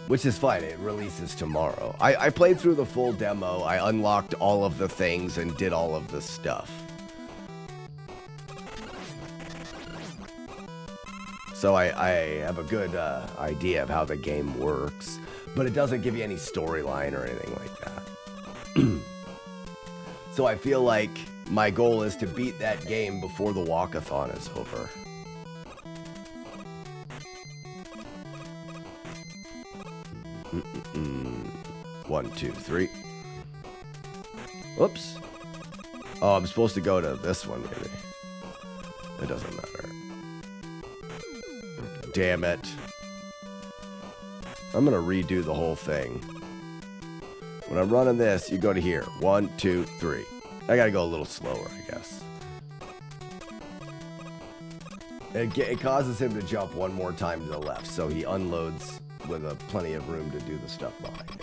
Which is fine, it releases tomorrow. I played through the full demo, I unlocked all of the things and did all of the stuff. So I have a good idea of how the game works, but it doesn't give you any storyline or anything like that. So I feel like my goal is to beat that game before the walkathon is over. One, two, three. Whoops. Oh, I'm supposed to go to this one, maybe. It doesn't matter. Damn it. I'm gonna redo the whole thing. When I'm running this, you go to here. 1, 2, 3. I gotta go a little slower, I guess. It causes him to jump one more time to the left, so he unloads with plenty of room to do the stuff behind him.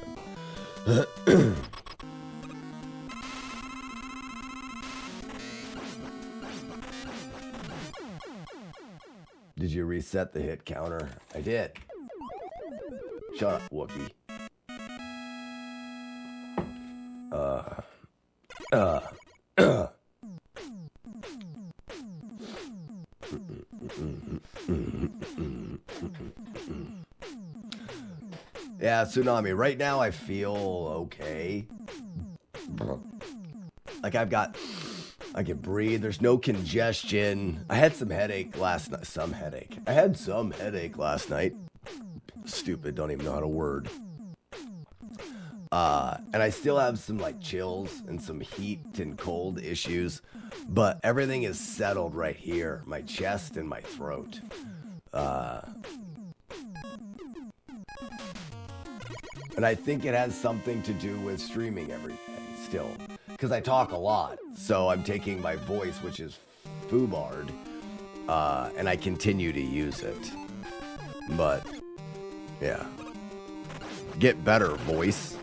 Did you reset the hit counter? I did. Shut up, Wookie. Yeah, Tsunami. Right now I feel okay. Like I can breathe. There's no congestion. I had some headache last night. I had some headache last night. Stupid. Don't even know how to word. And I still have some like chills and some heat and cold issues, but everything is settled right here. My chest and my throat. And I think it has something to do with streaming every day still. Because I talk a lot. So I'm taking my voice, which is foobarred, and I continue to use it. But, yeah. Get better, voice.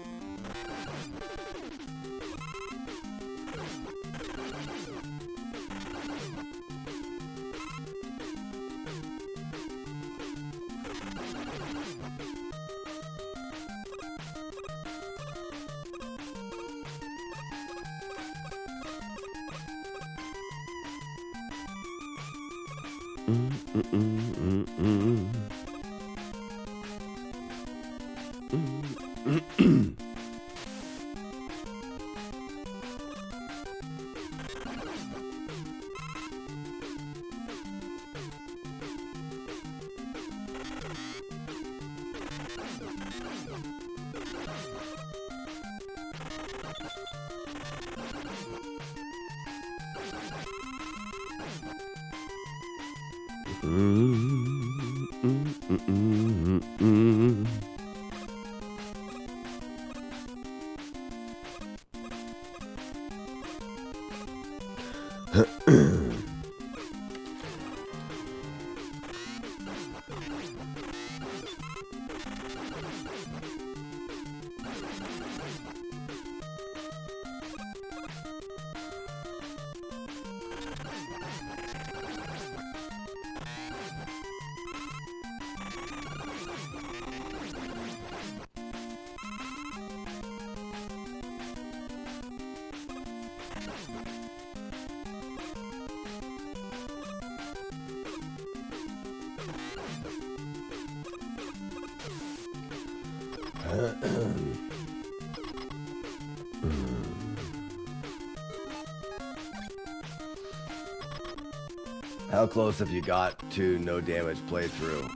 How close have you got to no damage playthrough?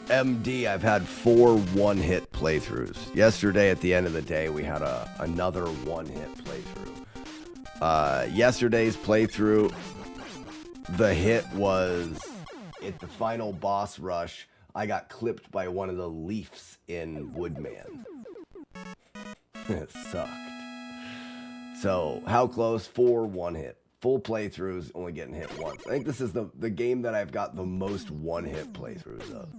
MD, I've had 4 one-hit playthroughs. Yesterday, at the end of the day, we had another one-hit playthrough. Yesterday's playthrough, the hit was at the final boss rush. I got clipped by one of the leaves in Woodman. It sucked. So, how close? 4 one-hit. Full playthroughs, only getting hit once. I think this is the game that I've got the most one-hit playthroughs of.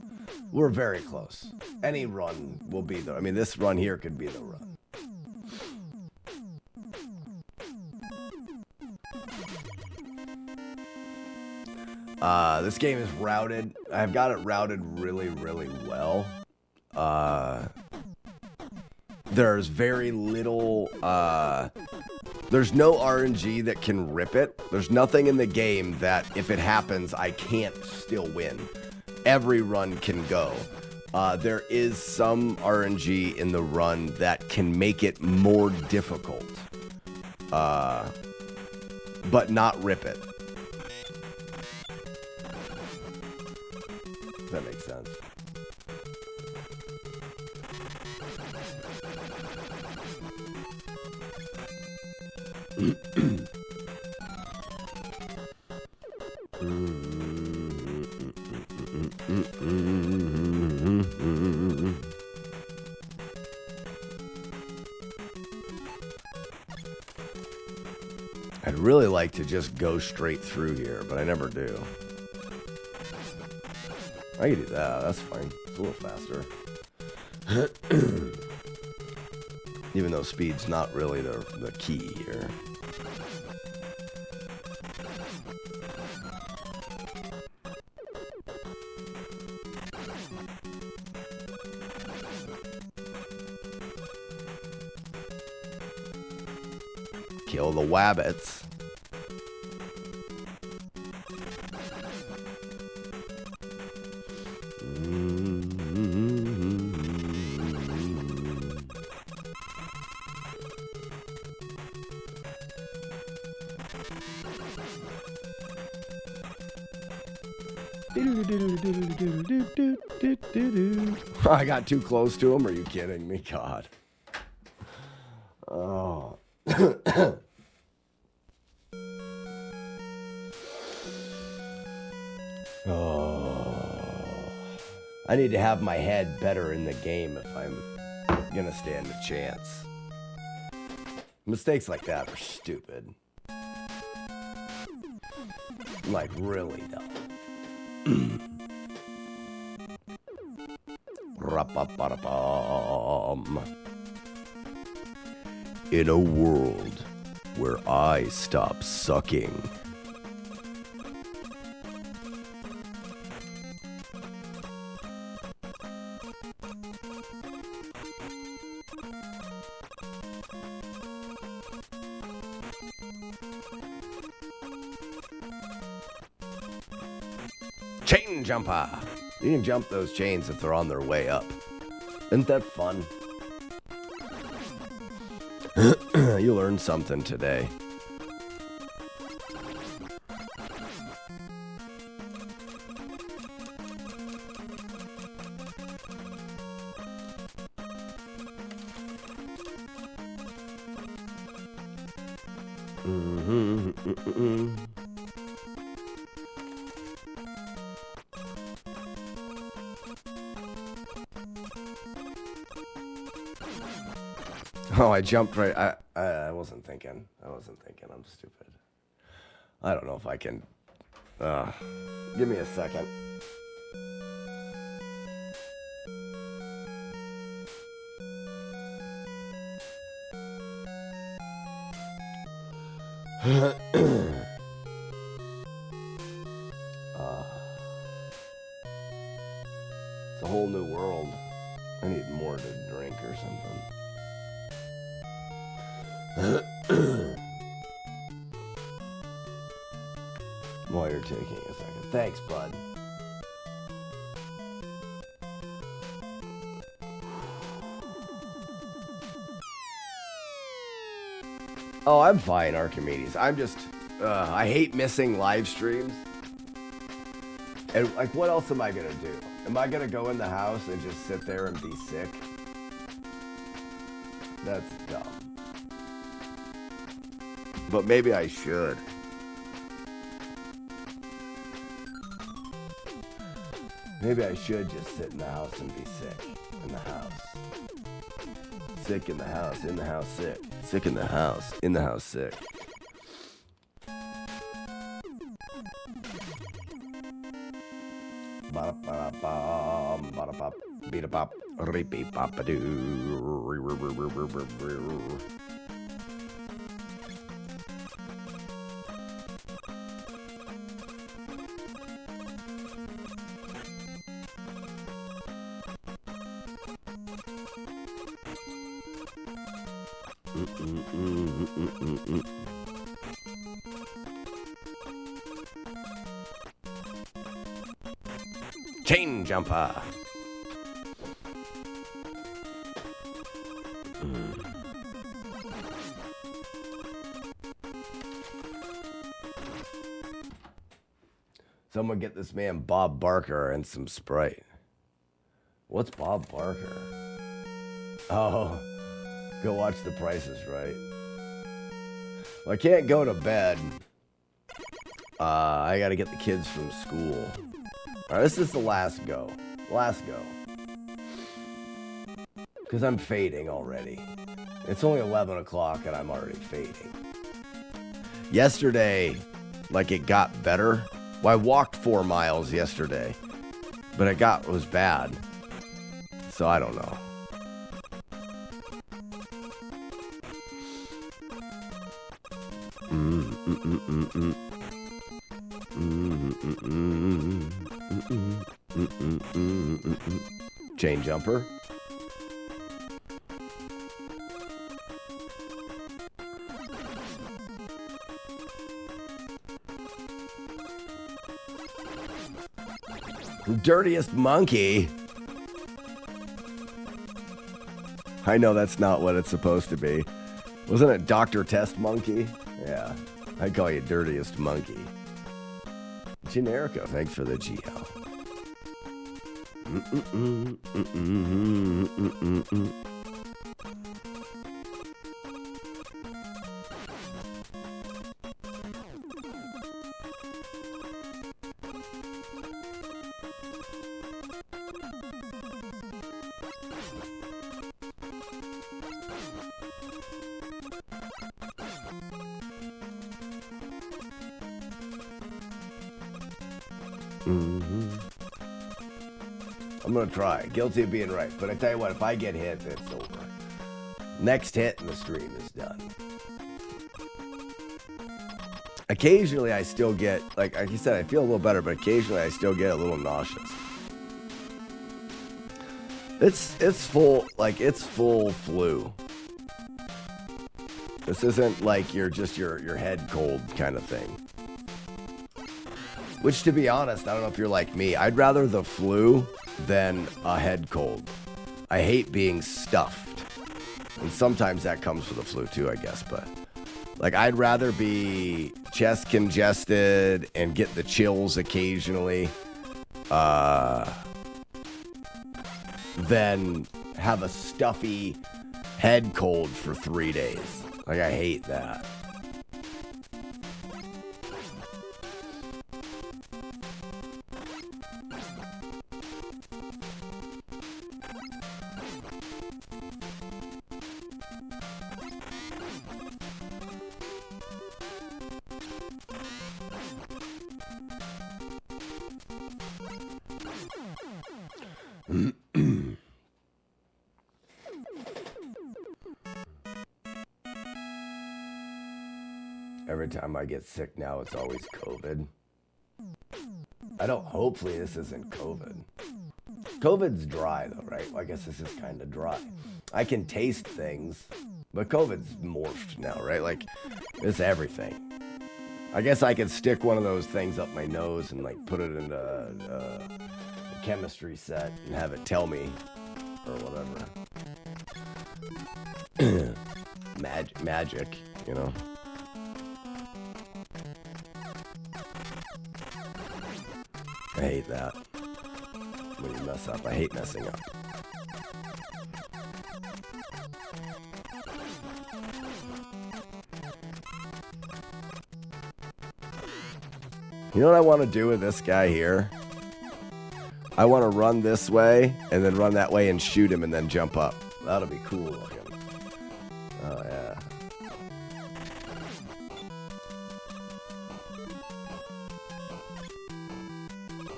We're very close. Any run will be there. I mean, this run here could be the run. This game is routed. I've got it routed really, really well. There's very little... there's no RNG that can rip it. There's nothing in the game that, if it happens, I can't still win. Every run can go. There is some RNG in the run that can make it more difficult, but not rip it. Does that make sense? I'd really like to just go straight through here, but I never do. I can do that, that's fine. It's a little faster. Even though speed's not really the key here. Kill the wabbits. I got too close to him. Are you kidding me? God. Oh. Oh. I need to have my head better in the game if I'm gonna stand a chance. Mistakes like that are stupid. Like, really dumb. In a world where I stop sucking. Chain jumper. You can jump those chains if they're on their way up. Isn't that fun? You learned something today. Oh, I jumped right. I wasn't thinking. I'm stupid. I don't know if I can. Give me a second. It's a whole new world. I need more to drink or something. While you're taking a second. Thanks, bud. Oh, I'm fine, Archimedes. I'm just I hate missing live streams. And like, what else am I gonna do? Am I gonna go in the house and just sit there and be sick? That's dumb. But maybe I should. Maybe I should just sit in the house and be sick. In the house. Sick in the house. In the house sick. Sick in the house. In the house sick. Ba-da-ba-da-bum, ba-da-bop, beat-a-bop, reep-beep-bop-a-doo. Chain jumper. Someone get this man Bob Barker and some Sprite. What's Bob Barker? Oh, go watch The Price is Right. Well, I can't go to bed. I gotta get the kids from school. Alright, this is the last go. Last go. Because I'm fading already. It's only 11 o'clock and I'm already fading. Yesterday, like, it got better. Well, I walked 4 miles yesterday. But it was bad. So I don't know. Chain jumper. Dirtiest monkey. I know that's not what it's supposed to be. Wasn't it Dr. Test Monkey? Yeah. I call you dirtiest monkey. Generico, thanks for the GL. I'm gonna try. Guilty of being right. But I tell you what, if I get hit, it's over. Next hit and the stream is done. Occasionally I still get, like you said, I feel a little better, but occasionally I still get a little nauseous. It's full, like, it's full flu. This isn't like your head cold kind of thing. Which, to be honest, I don't know if you're like me, I'd rather the flu than a head cold. I hate being stuffed. And sometimes that comes with the flu too, I guess, but like, I'd rather be chest congested and get the chills occasionally than have a stuffy head cold for 3 days. Like, I hate that. Every time I get sick now, it's always COVID. Hopefully this isn't COVID. COVID's dry though, right? Well, I guess this is kind of dry. I can taste things, but COVID's morphed now, right? Like, it's everything. I guess I could stick one of those things up my nose and like put it into a chemistry set and have it tell me, or whatever. Magic, you know? I hate that. When you mess up. I hate messing up. You know what I want to do with this guy here? I want to run this way and then run that way and shoot him and then jump up. That'll be cool looking. Oh, yeah.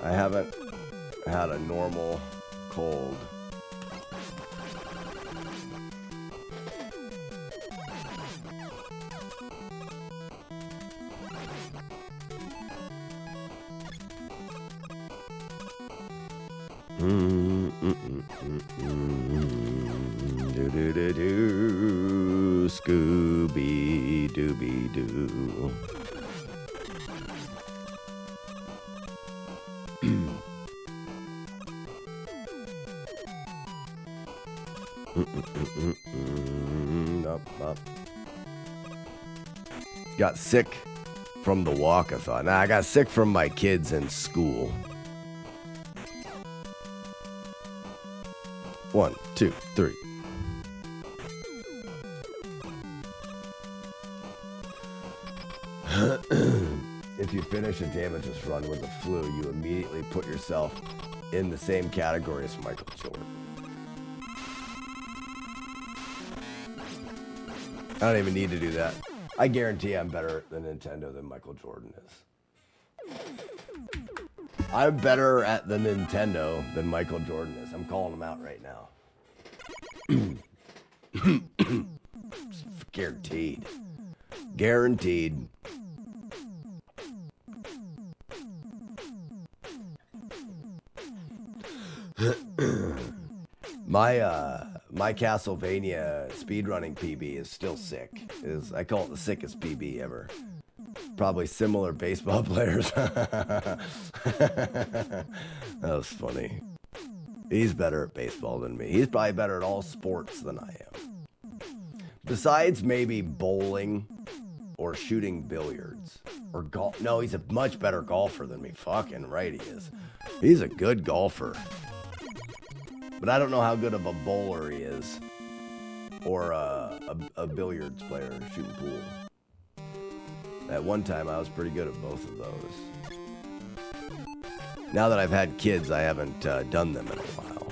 I haven't had a normal cold. Do-do-do-do, Scooby-Dooby-Doo. Up. Got sick from the walk-a-thon. Nah, I got sick from my kids in school. 1, 2, 3. If you finish a damageless run with the flu, you immediately put yourself in the same category as Michael Jordan. I don't even need to do that. I guarantee I'm better at the Nintendo than Michael Jordan is. I'm better at the Nintendo than Michael Jordan is. I'm calling him out right now. Guaranteed. Guaranteed. My Castlevania speedrunning PB is still sick. I call it the sickest PB ever. Probably similar baseball players. That was funny. He's better at baseball than me. He's probably better at all sports than I am. Besides maybe bowling or shooting billiards or golf. No, he's a much better golfer than me. Fucking right he is. He's a good golfer. But I don't know how good of a bowler he is. Or a billiards player shooting pool. At one time, I was pretty good at both of those. Now that I've had kids, I haven't done them in a while.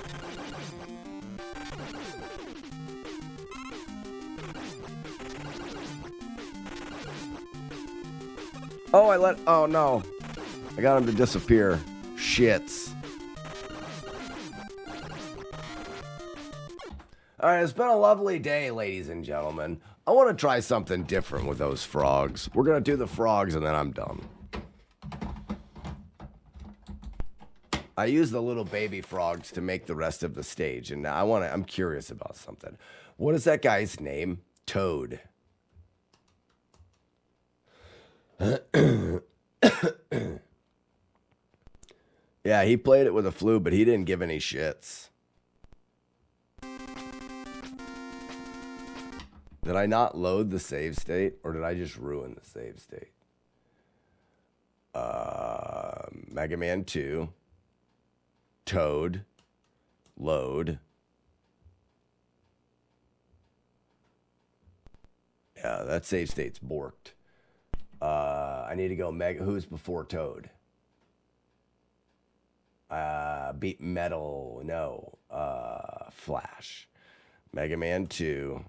Oh no. I got him to disappear. Shits. All right, it's been a lovely day, ladies and gentlemen. I want to try something different with those frogs. We're going to do the frogs and then I'm done. I use the little baby frogs to make the rest of the stage, and I'm curious about something. What is that guy's name? Toad. Yeah, he played it with a flu, but he didn't give any shits. Did I not load the save state, or did I just ruin the save state? Mega Man 2. Toad. Load. Yeah, that save state's borked. I need to go who's before Toad? Beat Metal, no. Flash. Mega Man 2.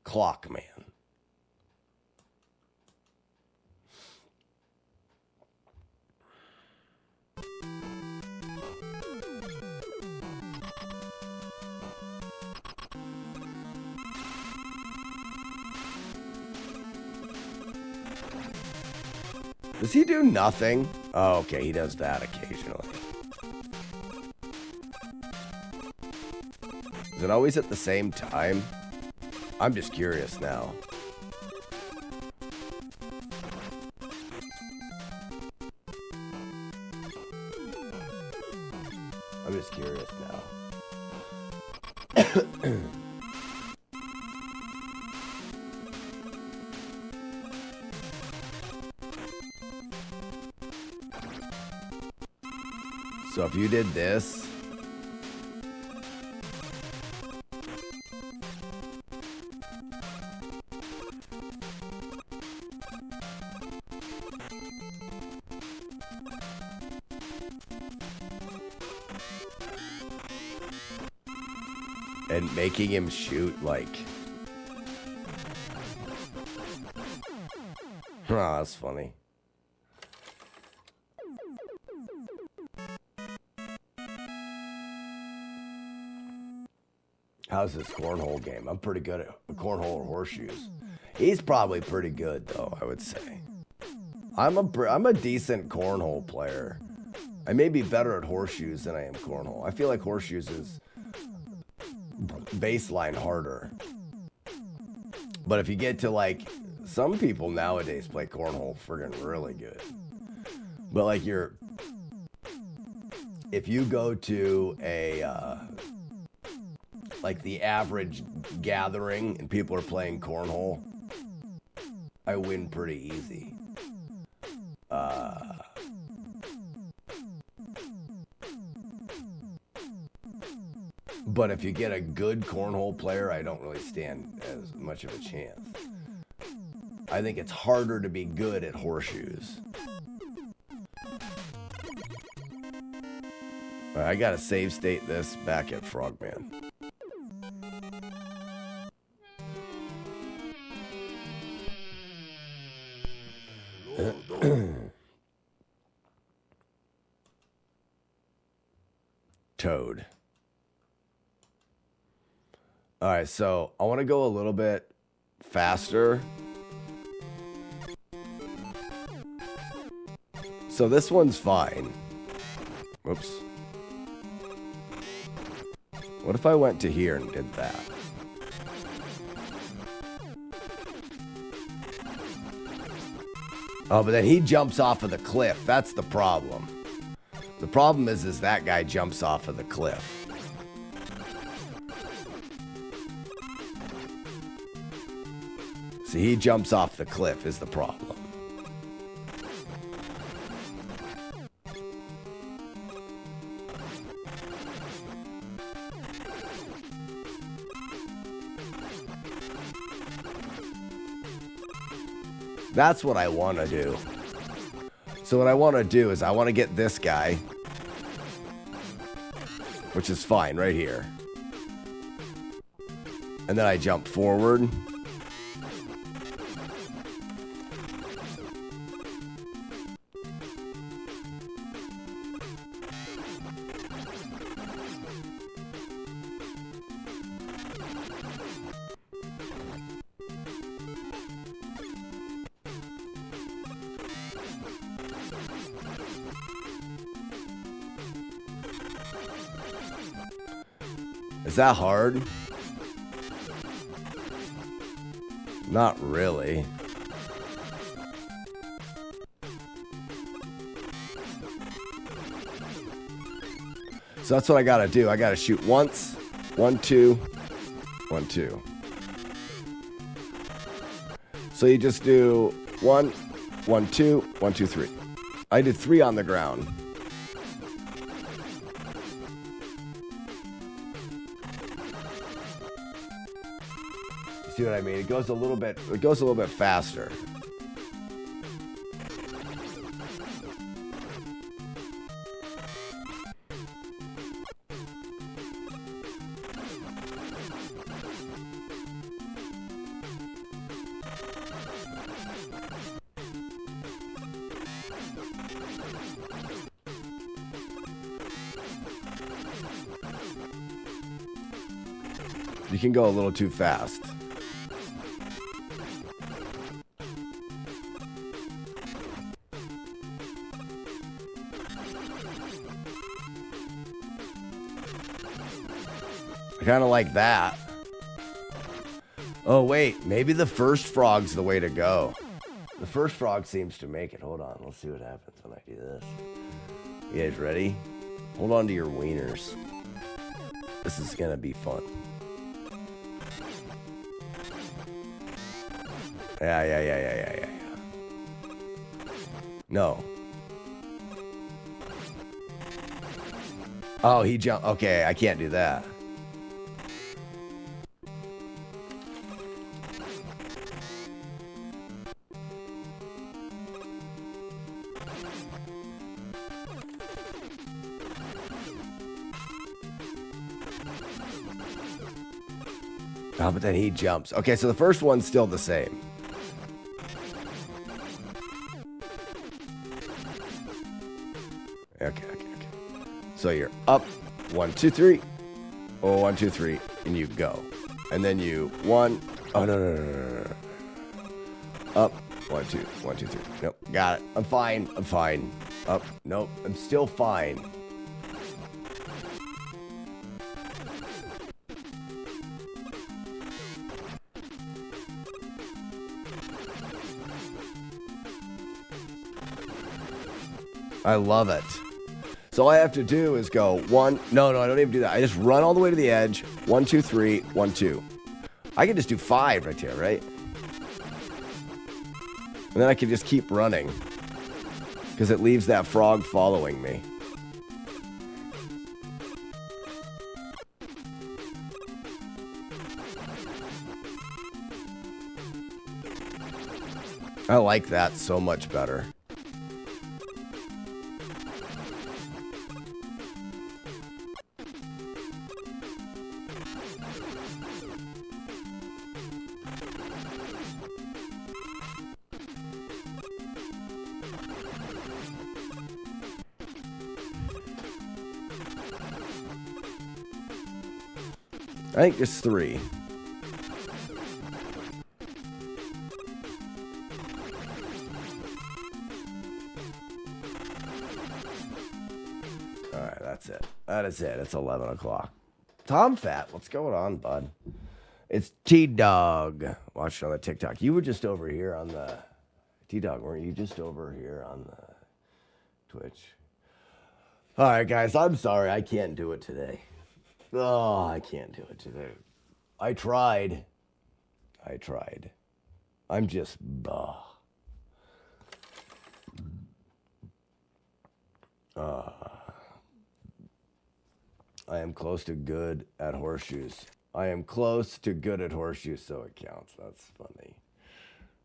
Clockman. Does he do nothing? Oh, okay, he does that occasionally. Is it always at the same time? I'm just curious now. I'm just curious now. So if you did this, and making him shoot like, oh, that's funny. How's this cornhole game? I'm pretty good at cornhole or horseshoes. He's probably pretty good though, I would say. I'm a decent cornhole player. I may be better at horseshoes than I am cornhole. I feel like horseshoes is baseline harder. But if you get to like, some people nowadays play cornhole friggin' really good. But like if you go to a, like the average gathering and people are playing cornhole, I win pretty easy. But if you get a good cornhole player, I don't really stand as much of a chance. I think it's harder to be good at horseshoes. All right, I gotta save state this back at Frogman. Toad. All right, so I want to go a little bit faster. So this one's fine. Whoops. What if I went to here and did that? Oh, but then he jumps off of the cliff. That's the problem. The problem is that guy jumps off of the cliff. See, he jumps off the cliff is the problem. That's what I want to do. So what I want to do is I want to get this guy, which is fine right here. And then I jump forward. Is that hard? Not really. So that's what I gotta do. I gotta shoot once, 1, 2, 1, 2. So you just do 1, 1, 2, 1, 2, 3. I did 3 on the ground. See what I mean? It goes a little bit faster. You can go a little too fast. I kind of like that. Oh, wait. Maybe the first frog's the way to go. The first frog seems to make it. Hold on. Let's see what happens when I do this. You guys ready? Hold on to your wieners. This is going to be fun. Yeah. No. Oh, he jumped. Okay, I can't do that. Oh, but then he jumps. Okay, so the first one's still the same. Okay. So you're up, 1, 2, 3. Oh, 1, 2, 3, and you go. And then you 1. Oh no. Up, 1, 2, 1, 2, 3. Nope, got it. I'm fine. Up, nope, I'm still fine. I love it. So all I have to do is go 1. No, I don't even do that. I just run all the way to the edge. 1, 2, 3, 1, 2. I can just do 5 right here, right? And then I can just keep running because it leaves that frog following me. I like that so much better. I think it's 3. All right, that's it. That is it. It's 11 o'clock. Tom Fat, what's going on, bud? It's T-Dog. Watching on the TikTok. You were just over here on the... T-Dog, weren't you just over here on the Twitch? All right, guys, I'm sorry. I can't do it today. Oh, I can't do it today. I tried. I'm just, I am close to good at horseshoes. I am close to good at horseshoes, so it counts. That's funny.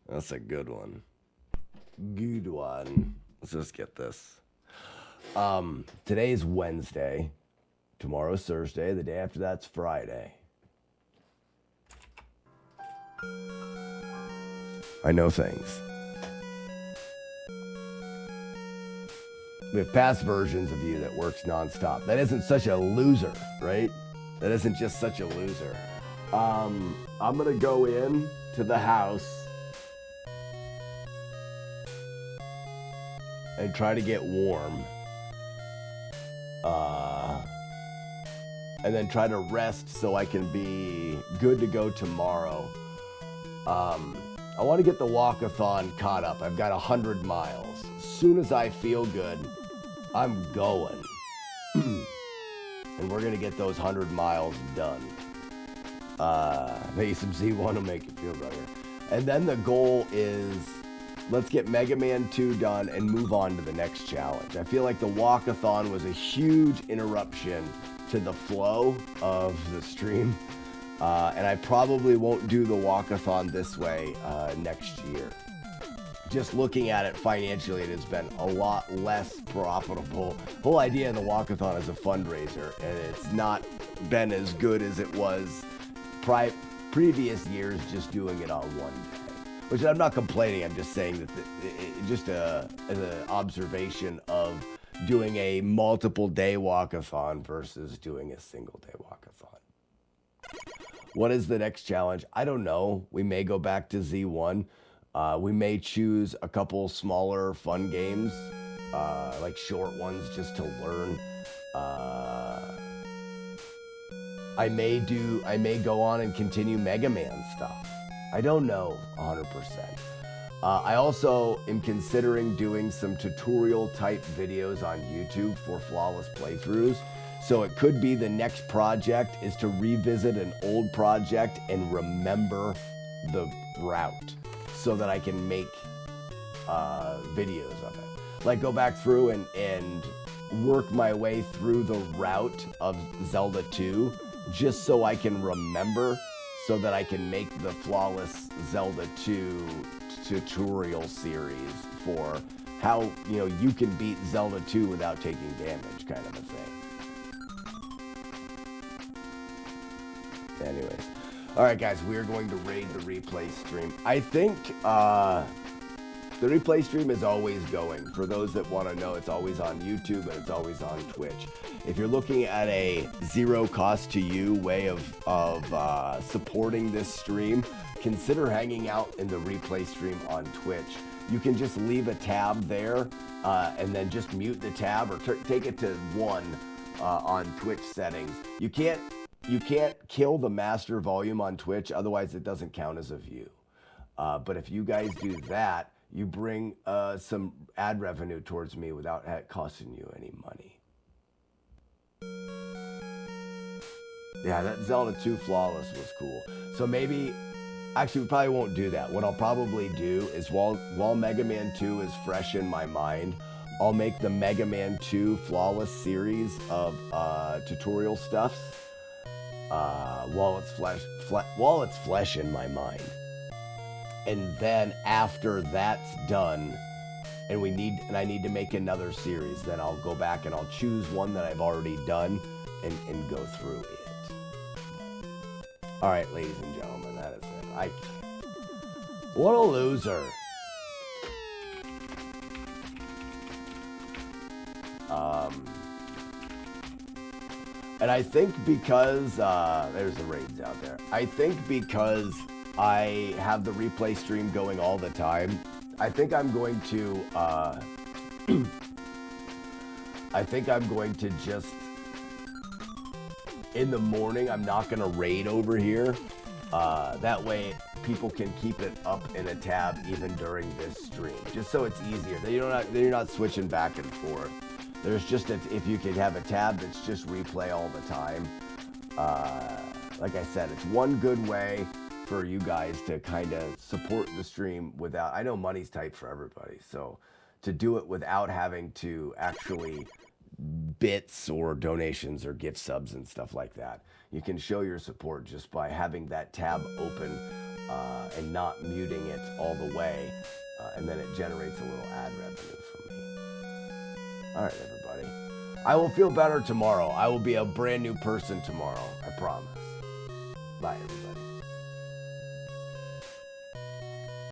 That's a good one. Good one. Let's just get this. Today's Wednesday. Tomorrow's Thursday. The day after that's Friday. I know things. We have past versions of you that works nonstop. That isn't such a loser, right? That isn't just such a loser. I'm gonna go in to the house and try to get warm. And then try to rest so I can be good to go tomorrow. I want to get the walkathon caught up. I've got 100 miles. As soon as I feel good, I'm going. And we're going to get those 100 miles done. Maybe some Z1 will make it feel better. And then the goal is, let's get Mega Man 2 done and move on to the next challenge. I feel like the walkathon was a huge interruption to the flow of the stream. And I probably won't do the walkathon this way next year. Just looking at it financially, it has been a lot less profitable. The whole idea of the walkathon is a fundraiser, and it's not been as good as it was previous years just doing it on one day. Which I'm not complaining, I'm just saying that just as an observation of doing a multiple day walkathon versus doing a single day walkathon. What is the next challenge? I don't know. We may go back to Z1. We may choose a couple smaller fun games, like short ones just to learn. I may go on and continue Mega Man stuff. I don't know 100%. I also am considering doing some tutorial type videos on YouTube for flawless playthroughs. So it could be the next project is to revisit an old project and remember the route so that I can make videos of it. Like go back through and work my way through the route of Zelda 2 just so I can remember, so that I can make the Flawless Zelda 2 tutorial series for how, you know, you can beat Zelda 2 without taking damage, kind of a thing. Anyways. Alright guys, we are going to raid the replay stream. I think the replay stream is always going. For those that want to know, it's always on YouTube and it's always on Twitch. If you're looking at a zero cost to you way of supporting this stream, consider hanging out in the replay stream on Twitch. You can just leave a tab there and then just mute the tab or take it to 1 on Twitch settings. You can't kill the master volume on Twitch, otherwise it doesn't count as a view. But if you guys do that, you bring some ad revenue towards me without costing you any money. Yeah, that Zelda 2 Flawless was cool. So maybe, actually we probably won't do that. What I'll probably do is while Mega Man 2 is fresh in my mind, I'll make the Mega Man 2 Flawless series of tutorial stuffs while it's flesh in my mind. And then after that's done, and I need to make another series, then I'll go back and I'll choose one that I've already done and go through it. All right, ladies and gentlemen, that is it. What a loser. And I think because, there's the raids out there. I think because I have the replay stream going all the time, I think I'm going to, just, in the morning, I'm not going to raid over here. That way, people can keep it up in a tab even during this stream, just so it's easier. You're not switching back and forth. There's just if you could have a tab that's just replay all the time. Like I said, it's one good way for you guys to kind of support the stream without, I know money's tight for everybody, so to do it without having to actually bits or donations or gift subs and stuff like that. You can show your support just by having that tab open and not muting it all the way, and then it generates a little ad revenue for me. All right, everybody. I will feel better tomorrow. I will be a brand new person tomorrow. I promise. Bye, everybody.